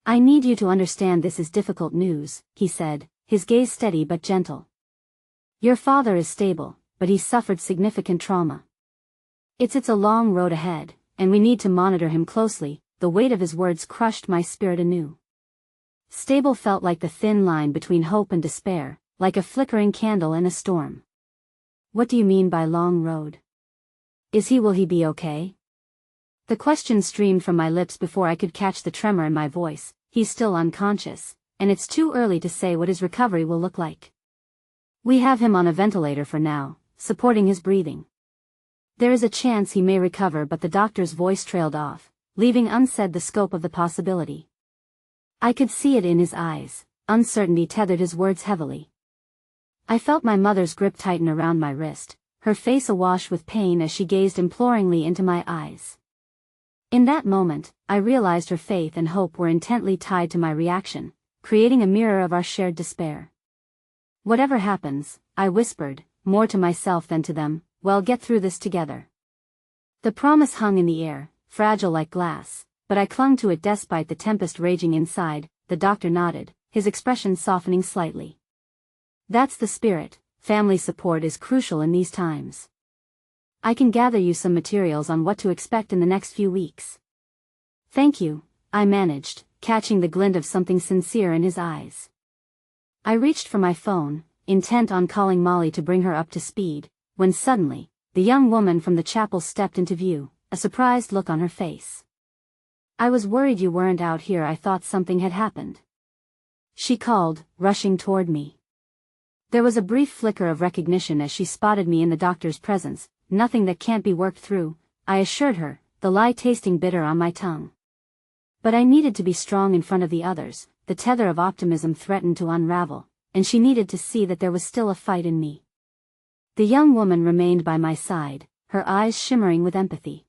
"I need you to understand this is difficult news," he said, his gaze steady but gentle. "Your father is stable, but he suffered significant trauma. It's a long road ahead, and we need to monitor him closely." The weight of his words crushed my spirit anew. Stable felt like the thin line between hope and despair, like a flickering candle in a storm. "What do you mean by long road? Will he be okay?" The question streamed from my lips before I could catch the tremor in my voice. "He's still unconscious, and it's too early to say what his recovery will look like. We have him on a ventilator for now, supporting his breathing. There is a chance he may recover." But the doctor's voice trailed off, leaving unsaid the scope of the possibility. I could see it in his eyes. Uncertainty tethered his words heavily. I felt my mother's grip tighten around my wrist, her face awash with pain as she gazed imploringly into my eyes. In that moment, I realized her faith and hope were intently tied to my reaction, creating a mirror of our shared despair. "Whatever happens," I whispered, more to myself than to them, "we'll get through this together." The promise hung in the air, fragile like glass, but I clung to it despite the tempest raging inside. The doctor nodded, his expression softening slightly. "That's the spirit. Family support is crucial in these times. I can gather you some materials on what to expect in the next few weeks." "Thank you," I managed, catching the glint of something sincere in his eyes. I reached for my phone, intent on calling Molly to bring her up to speed, when suddenly, the young woman from the chapel stepped into view, a surprised look on her face. I was worried you weren't out here. I thought something had happened. She called, rushing toward me. There was a brief flicker of recognition as she spotted me in the doctor's presence. Nothing that can't be worked through, I assured her, the lie tasting bitter on my tongue. But I needed to be strong in front of the others. The tether of optimism threatened to unravel, and she needed to see that there was still a fight in me. The young woman remained by my side, her eyes shimmering with empathy.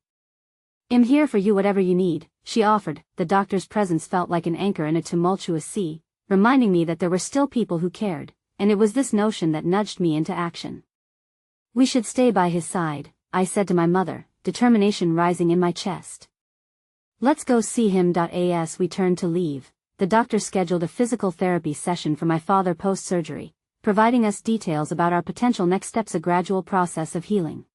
"I'm here for you, whatever you need," she offered. The doctor's presence felt like an anchor in a tumultuous sea, reminding me that there were still people who cared, and it was this notion that nudged me into action. "We should stay by his side," I said to my mother, determination rising in my chest. "Let's go see him." As we turned to leave, the doctor scheduled a physical therapy session for my father post-surgery, providing us details about our potential next steps, a gradual process of healing.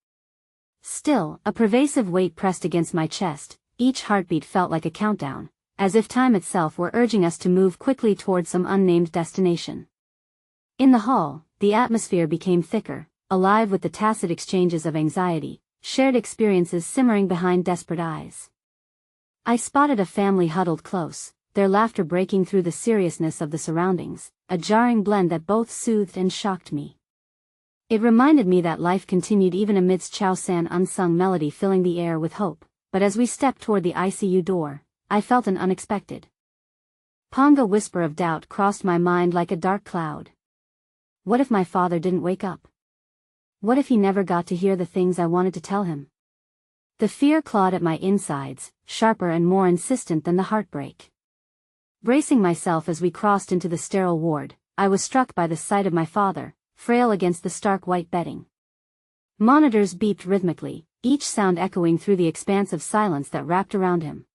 Still, a pervasive weight pressed against my chest. Each heartbeat felt like a countdown, as if time itself were urging us to move quickly towards some unnamed destination. In the hall, the atmosphere became thicker, alive with the tacit exchanges of anxiety, shared experiences simmering behind desperate eyes. I spotted a family huddled close, their laughter breaking through the seriousness of the surroundings, a jarring blend that both soothed and shocked me. It reminded me that life continued even amidst Chow San unsung melody filling the air with hope, but as we stepped toward the ICU door, I felt an unexpected Ponga whisper of doubt crossed my mind like a dark cloud. What if my father didn't wake up? What if he never got to hear the things I wanted to tell him? The fear clawed at my insides, sharper and more insistent than the heartbreak. Bracing myself as we crossed into the sterile ward, I was struck by the sight of my father, frail against the stark white bedding. Monitors beeped rhythmically, each sound echoing through the expanse of silence that wrapped around him.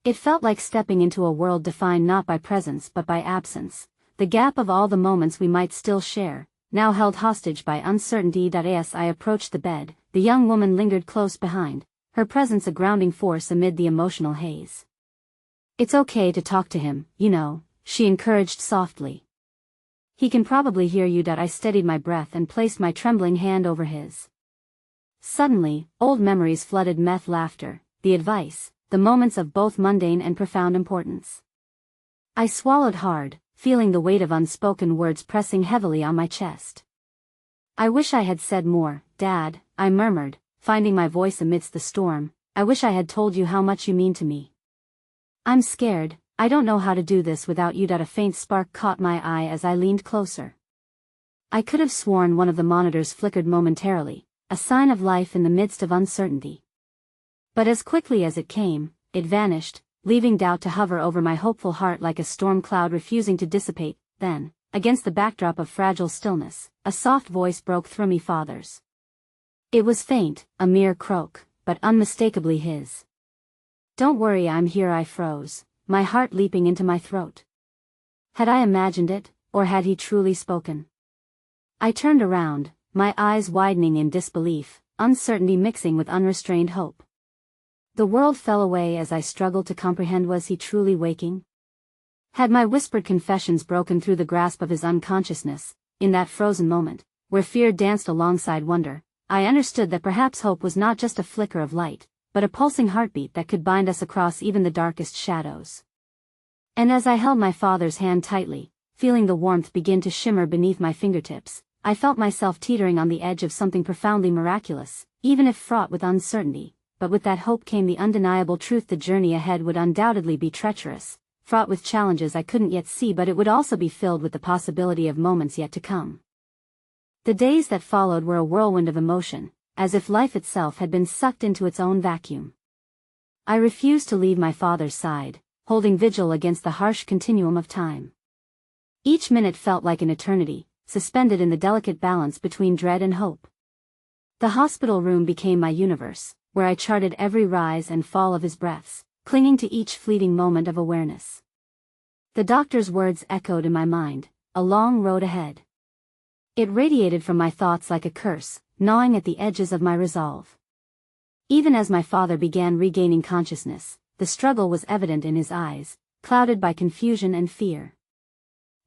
It felt like stepping into a world defined not by presence but by absence, the gap of all the moments we might still share, now held hostage by uncertainty. As I approached the bed, the young woman lingered close behind, her presence a grounding force amid the emotional haze. "It's okay to talk to him, you know," she encouraged softly. "He can probably hear you." I steadied my breath and placed my trembling hand over his. Suddenly, old memories flooded. Meth laughter, the advice, the moments of both mundane and profound importance. I swallowed hard, feeling the weight of unspoken words pressing heavily on my chest. "I wish I had said more, Dad," I murmured, finding my voice amidst the storm. "I wish I had told you how much you mean to me. I'm scared, I don't know how to do this without you." A faint spark caught my eye as I leaned closer. I could have sworn one of the monitors flickered momentarily, a sign of life in the midst of uncertainty. But as quickly as it came, it vanished, leaving doubt to hover over my hopeful heart like a storm cloud refusing to dissipate. Then, against the backdrop of fragile stillness, a soft voice broke through me. Father's. It was faint, a mere croak, but unmistakably his. "Don't worry, I'm here." I froze, my heart leaping into my throat. Had I imagined it, or had he truly spoken? I turned around, my eyes widening in disbelief, uncertainty mixing with unrestrained hope. The world fell away as I struggled to comprehend. Was he truly waking? Had my whispered confessions broken through the grasp of his unconsciousness? In that frozen moment, where fear danced alongside wonder, I understood that perhaps hope was not just a flicker of light, but a pulsing heartbeat that could bind us across even the darkest shadows. And as I held my father's hand tightly, feeling the warmth begin to shimmer beneath my fingertips, I felt myself teetering on the edge of something profoundly miraculous, even if fraught with uncertainty. But with that hope came the undeniable truth: the journey ahead would undoubtedly be treacherous, fraught with challenges I couldn't yet see, but it would also be filled with the possibility of moments yet to come. The days that followed were a whirlwind of emotion, as if life itself had been sucked into its own vacuum. I refused to leave my father's side, holding vigil against the harsh continuum of time. Each minute felt like an eternity, suspended in the delicate balance between dread and hope. The hospital room became my universe, where I charted every rise and fall of his breaths, clinging to each fleeting moment of awareness. The doctor's words echoed in my mind, a long road ahead. It radiated from my thoughts like a curse, gnawing at the edges of my resolve. Even as my father began regaining consciousness, the struggle was evident in his eyes, clouded by confusion and fear.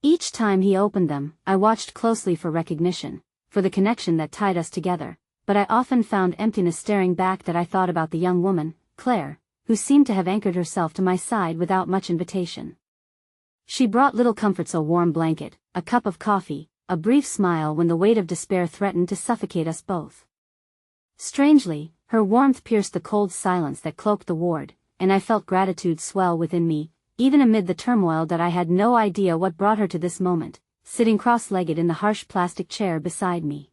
Each time he opened them, I watched closely for recognition, for the connection that tied us together, but I often found emptiness staring back. That I thought about the young woman, Claire, who seemed to have anchored herself to my side without much invitation. She brought little comforts: a warm blanket, a cup of coffee, a brief smile when the weight of despair threatened to suffocate us both. Strangely, her warmth pierced the cold silence that cloaked the ward, and I felt gratitude swell within me, even amid the turmoil that I had no idea what brought her to this moment, sitting cross-legged in the harsh plastic chair beside me.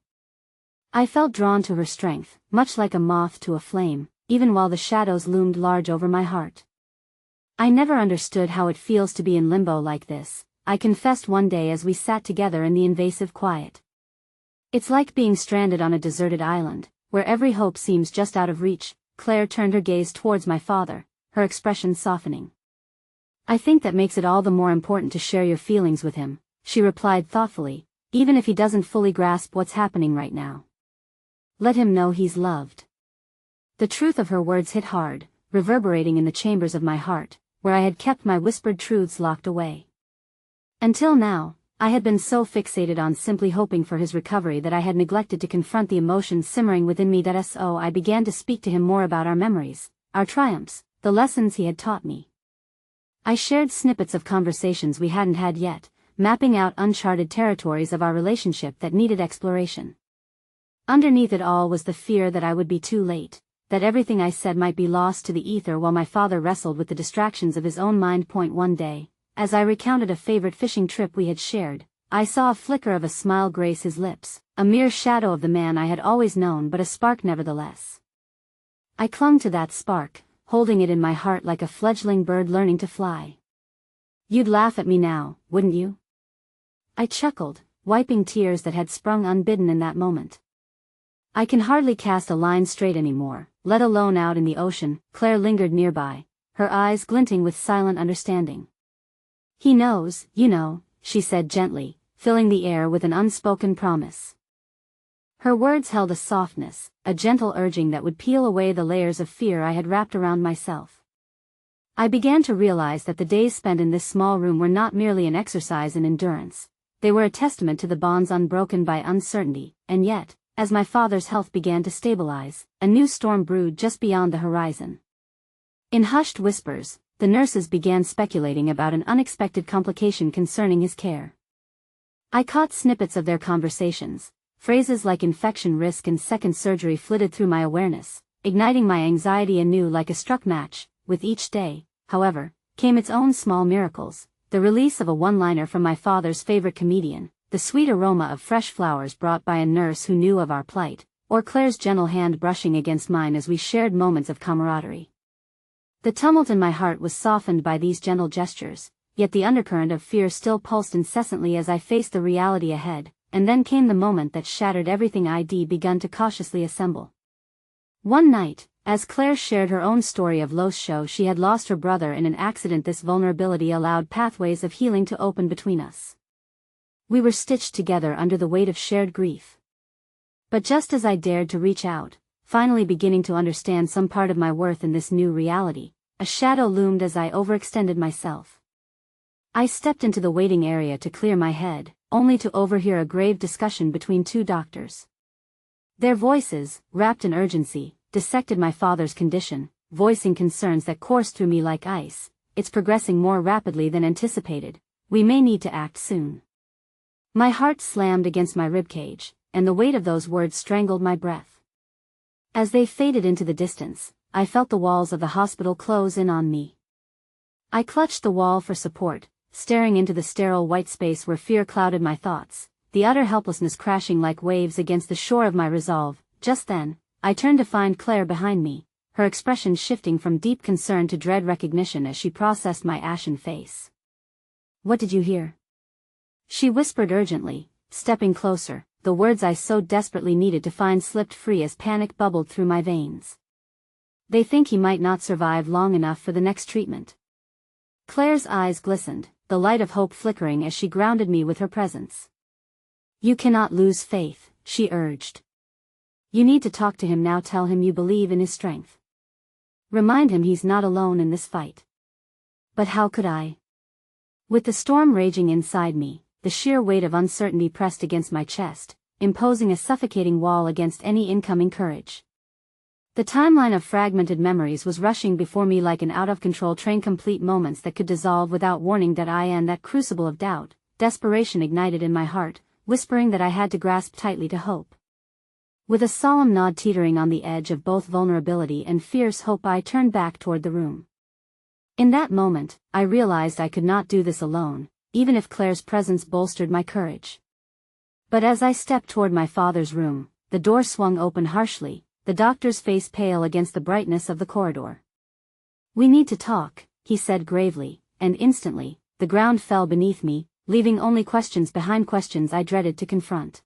I felt drawn to her strength, much like a moth to a flame, even while the shadows loomed large over my heart. I never understood how it feels to be in limbo like this, I confessed one day as we sat together in the invasive quiet. It's like being stranded on a deserted island, where every hope seems just out of reach. Claire turned her gaze towards my father, her expression softening. I think that makes it all the more important to share your feelings with him, she replied thoughtfully, even if he doesn't fully grasp what's happening right now. Let him know he's loved. The truth of her words hit hard, reverberating in the chambers of my heart, where I had kept my whispered truths locked away. Until now, I had been so fixated on simply hoping for his recovery that I had neglected to confront the emotions simmering within me. So I began to speak to him more about our memories, our triumphs, the lessons he had taught me. I shared snippets of conversations we hadn't had yet, mapping out uncharted territories of our relationship that needed exploration. Underneath it all was the fear that I would be too late, that everything I said might be lost to the ether while my father wrestled with the distractions of his own mind. One day, as I recounted a favorite fishing trip we had shared, I saw a flicker of a smile grace his lips, a mere shadow of the man I had always known, but a spark nevertheless. I clung to that spark, holding it in my heart like a fledgling bird learning to fly. You'd laugh at me now, wouldn't you? I chuckled, wiping tears that had sprung unbidden in that moment. I can hardly cast a line straight anymore, let alone out in the ocean. Claire lingered nearby, her eyes glinting with silent understanding. He knows, you know, she said gently, filling the air with an unspoken promise. Her words held a softness, a gentle urging that would peel away the layers of fear I had wrapped around myself. I began to realize that the days spent in this small room were not merely an exercise in endurance, they were a testament to the bonds unbroken by uncertainty, and yet, as my father's health began to stabilize, a new storm brewed just beyond the horizon. In hushed whispers, the nurses began speculating about an unexpected complication concerning his care. I caught snippets of their conversations, phrases like infection risk and second surgery flitted through my awareness, igniting my anxiety anew like a struck match. With each day, however, came its own small miracles, the release of a one-liner from my father's favorite comedian, the sweet aroma of fresh flowers brought by a nurse who knew of our plight, or Claire's gentle hand brushing against mine as we shared moments of camaraderie. The tumult in my heart was softened by these gentle gestures, yet the undercurrent of fear still pulsed incessantly as I faced the reality ahead, and then came the moment that shattered everything I'd begun to cautiously assemble. One night, as Claire shared her own story of loss, she had lost her brother in an accident. This vulnerability allowed pathways of healing to open between us. We were stitched together under the weight of shared grief. But just as I dared to reach out, finally beginning to understand some part of my worth in this new reality, a shadow loomed as I overextended myself. I stepped into the waiting area to clear my head, only to overhear a grave discussion between two doctors. Their voices, wrapped in urgency, dissected my father's condition, voicing concerns that coursed through me like ice. It's progressing more rapidly than anticipated. We may need to act soon. My heart slammed against my ribcage, and the weight of those words strangled my breath. As they faded into the distance, I felt the walls of the hospital close in on me. I clutched the wall for support, staring into the sterile white space where fear clouded my thoughts, the utter helplessness crashing like waves against the shore of my resolve. Just then, I turned to find Claire behind me, her expression shifting from deep concern to dread recognition as she processed my ashen face. "What did you hear?" she whispered urgently, stepping closer. The words I so desperately needed to find slipped free as panic bubbled through my veins. "They think he might not survive long enough for the next treatment." Claire's eyes glistened, the light of hope flickering as she grounded me with her presence. "You cannot lose faith," she urged. "You need to talk to him now. Tell him you believe in his strength. Remind him he's not alone in this fight." But how could I? With the storm raging inside me, the sheer weight of uncertainty pressed against my chest, imposing a suffocating wall against any incoming courage. The timeline of fragmented memories was rushing before me like an out-of-control train, complete moments that could dissolve without warning. That crucible of doubt, desperation ignited in my heart, whispering that I had to grasp tightly to hope. With a solemn nod teetering on the edge of both vulnerability and fierce hope, I turned back toward the room. In that moment, I realized I could not do this alone, even if Claire's presence bolstered my courage. But as I stepped toward my father's room, the door swung open harshly, the doctor's face pale against the brightness of the corridor. "We need to talk," he said gravely, and instantly, the ground fell beneath me, leaving only questions behind questions I dreaded to confront.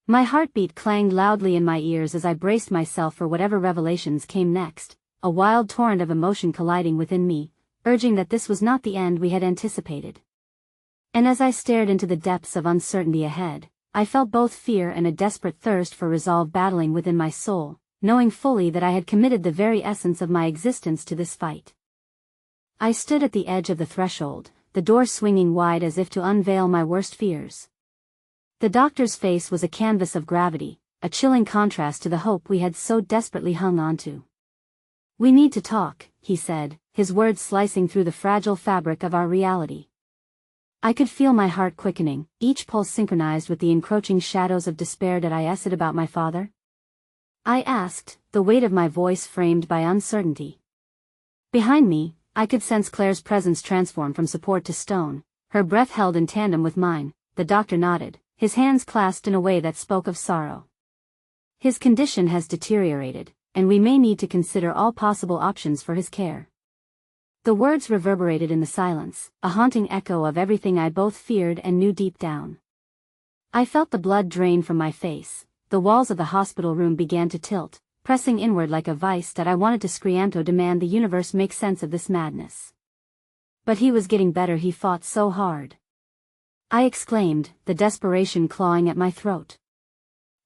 My heartbeat clanged loudly in my ears as I braced myself for whatever revelations came next, a wild torrent of emotion colliding within me, urging that this was not the end we had anticipated. And as I stared into the depths of uncertainty ahead, I felt both fear and a desperate thirst for resolve battling within my soul, knowing fully that I had committed the very essence of my existence to this fight. I stood at the edge of the threshold, the door swinging wide as if to unveil my worst fears. The doctor's face was a canvas of gravity, a chilling contrast to the hope we had so desperately hung on to. "We need to talk," he said, his words slicing through the fragile fabric of our reality. I could feel my heart quickening, each pulse synchronized with the encroaching shadows of despair. "Did I ask it about my father?" I asked, the weight of my voice framed by uncertainty. Behind me, I could sense Claire's presence transform from support to stone, her breath held in tandem with mine. The doctor nodded, his hands clasped in a way that spoke of sorrow. "His condition has deteriorated, and we may need to consider all possible options for his care." The words reverberated in the silence, a haunting echo of everything I both feared and knew deep down. I felt the blood drain from my face, the walls of the hospital room began to tilt, pressing inward like a vice that I wanted to scream to demand the universe make sense of this madness. But he was getting better. He fought so hard, I exclaimed, the desperation clawing at my throat.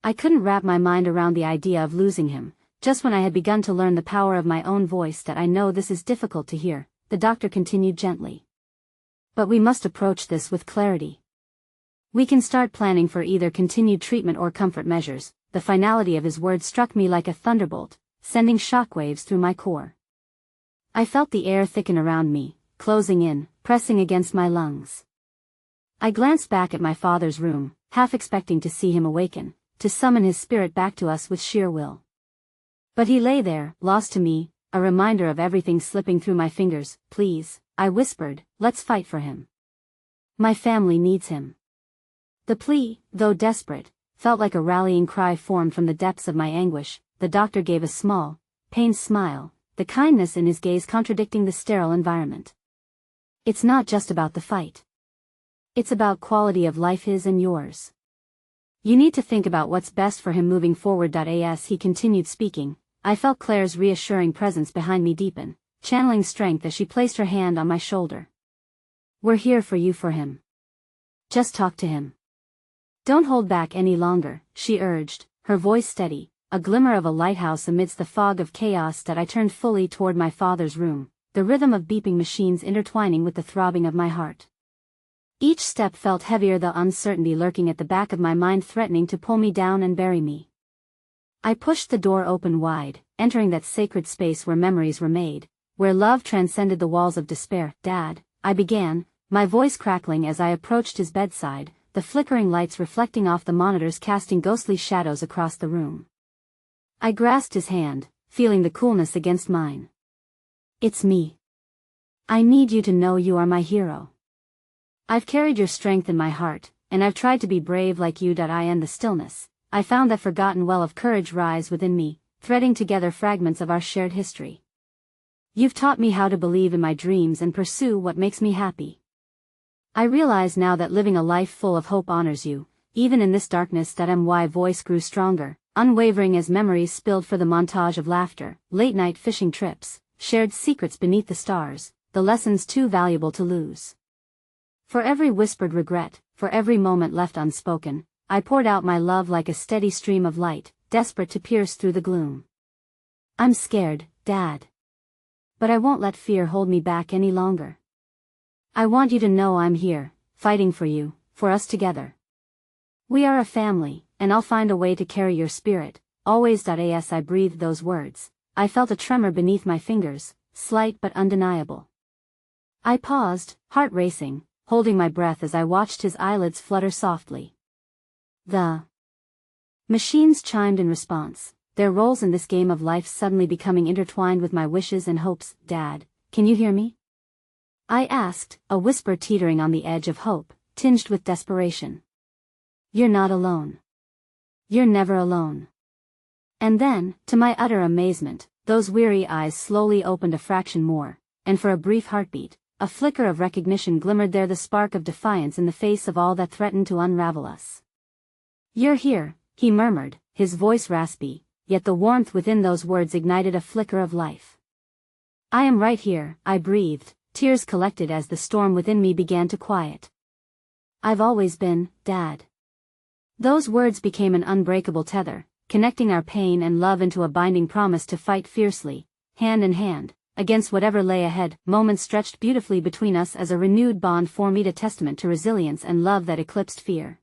I couldn't wrap my mind around the idea of losing him, just when I had begun to learn the power of my own voice. "That I know this is difficult to hear," the doctor continued gently. "But we must approach this with clarity. We can start planning for either continued treatment or comfort measures." The finality of his words struck me like a thunderbolt, sending shockwaves through my core. I felt the air thicken around me, closing in, pressing against my lungs. I glanced back at my father's room, half expecting to see him awaken, to summon his spirit back to us with sheer will. But he lay there, lost to me, a reminder of everything slipping through my fingers. "Please," I whispered, "let's fight for him. My family needs him." The plea, though desperate, felt like a rallying cry formed from the depths of my anguish. The doctor gave a small, pained smile, the kindness in his gaze contradicting the sterile environment. "It's not just about the fight. It's about quality of life, his and yours. You need to think about what's best for him moving forward." As he continued speaking, I felt Claire's reassuring presence behind me deepen, channeling strength as she placed her hand on my shoulder. "We're here for you, for him. Just talk to him. Don't hold back any longer," she urged, her voice steady, a glimmer of a lighthouse amidst the fog of chaos. I turned fully toward my father's room, the rhythm of beeping machines intertwining with the throbbing of my heart. Each step felt heavier, the uncertainty lurking at the back of my mind threatening to pull me down and bury me. I pushed the door open wide, entering that sacred space where memories were made, where love transcended the walls of despair. "Dad," I began, my voice crackling as I approached his bedside, the flickering lights reflecting off the monitors casting ghostly shadows across the room. I grasped his hand, feeling the coolness against mine. "It's me. I need you to know you are my hero. I've carried your strength in my heart, and I've tried to be brave like you." In the stillness, I found that forgotten well of courage rise within me, threading together fragments of our shared history. "You've taught me how to believe in my dreams and pursue what makes me happy. I realize now that living a life full of hope honors you, even in this darkness." My voice grew stronger, unwavering as memories spilled for the montage of laughter, late-night fishing trips, shared secrets beneath the stars, the lessons too valuable to lose. For every whispered regret, for every moment left unspoken, I poured out my love like a steady stream of light, desperate to pierce through the gloom. "I'm scared, Dad. But I won't let fear hold me back any longer. I want you to know I'm here, fighting for you, for us together. We are a family, and I'll find a way to carry your spirit, always. As I breathed those words, I felt a tremor beneath my fingers, slight but undeniable. I paused, heart racing, holding my breath as I watched his eyelids flutter softly. The machines chimed in response, their roles in this game of life suddenly becoming intertwined with my wishes and hopes. "Dad, can you hear me?" I asked, a whisper teetering on the edge of hope, tinged with desperation. "You're not alone. You're never alone." And then, to my utter amazement, those weary eyes slowly opened a fraction more, and for a brief heartbeat, a flicker of recognition glimmered there, the spark of defiance in the face of all that threatened to unravel us. "You're here," he murmured, his voice raspy, yet the warmth within those words ignited a flicker of life. "I am right here," I breathed, tears collected as the storm within me began to quiet. "I've always been, Dad." Those words became an unbreakable tether, connecting our pain and love into a binding promise to fight fiercely, hand in hand, against whatever lay ahead. Moments stretched beautifully between us as a renewed bond formed, a testament to resilience and love that eclipsed fear.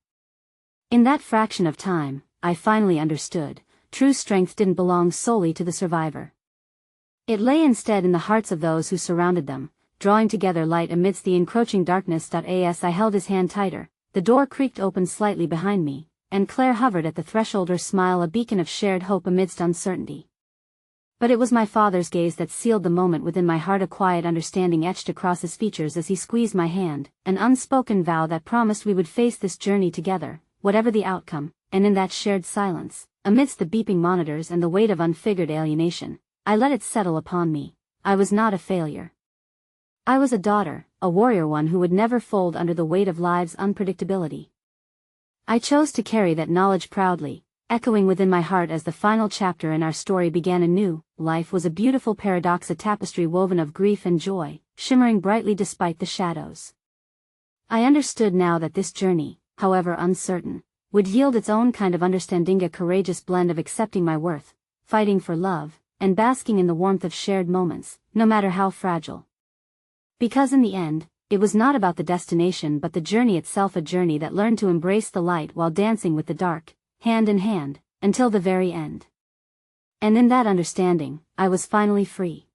In that fraction of time, I finally understood, true strength didn't belong solely to the survivor. It lay instead in the hearts of those who surrounded them, drawing together light amidst the encroaching darkness. As I held his hand tighter, the door creaked open slightly behind me, and Claire hovered at the threshold, her smile a beacon of shared hope amidst uncertainty. But it was my father's gaze that sealed the moment within my heart, a quiet understanding etched across his features as he squeezed my hand, an unspoken vow that promised we would face this journey together, whatever the outcome. And in that shared silence, amidst the beeping monitors and the weight of unfigured alienation, I let it settle upon me. I was not a failure. I was a daughter, a warrior, one who would never fold under the weight of life's unpredictability. I chose to carry that knowledge proudly, echoing within my heart as the final chapter in our story began anew. Life was a beautiful paradox, a tapestry woven of grief and joy, shimmering brightly despite the shadows. I understood now that this journey, however uncertain, would yield its own kind of understanding, a courageous blend of accepting my worth, fighting for love, and basking in the warmth of shared moments, no matter how fragile. Because in the end, it was not about the destination but the journey itself, a journey that learned to embrace the light while dancing with the dark, hand in hand, until the very end. And in that understanding, I was finally free.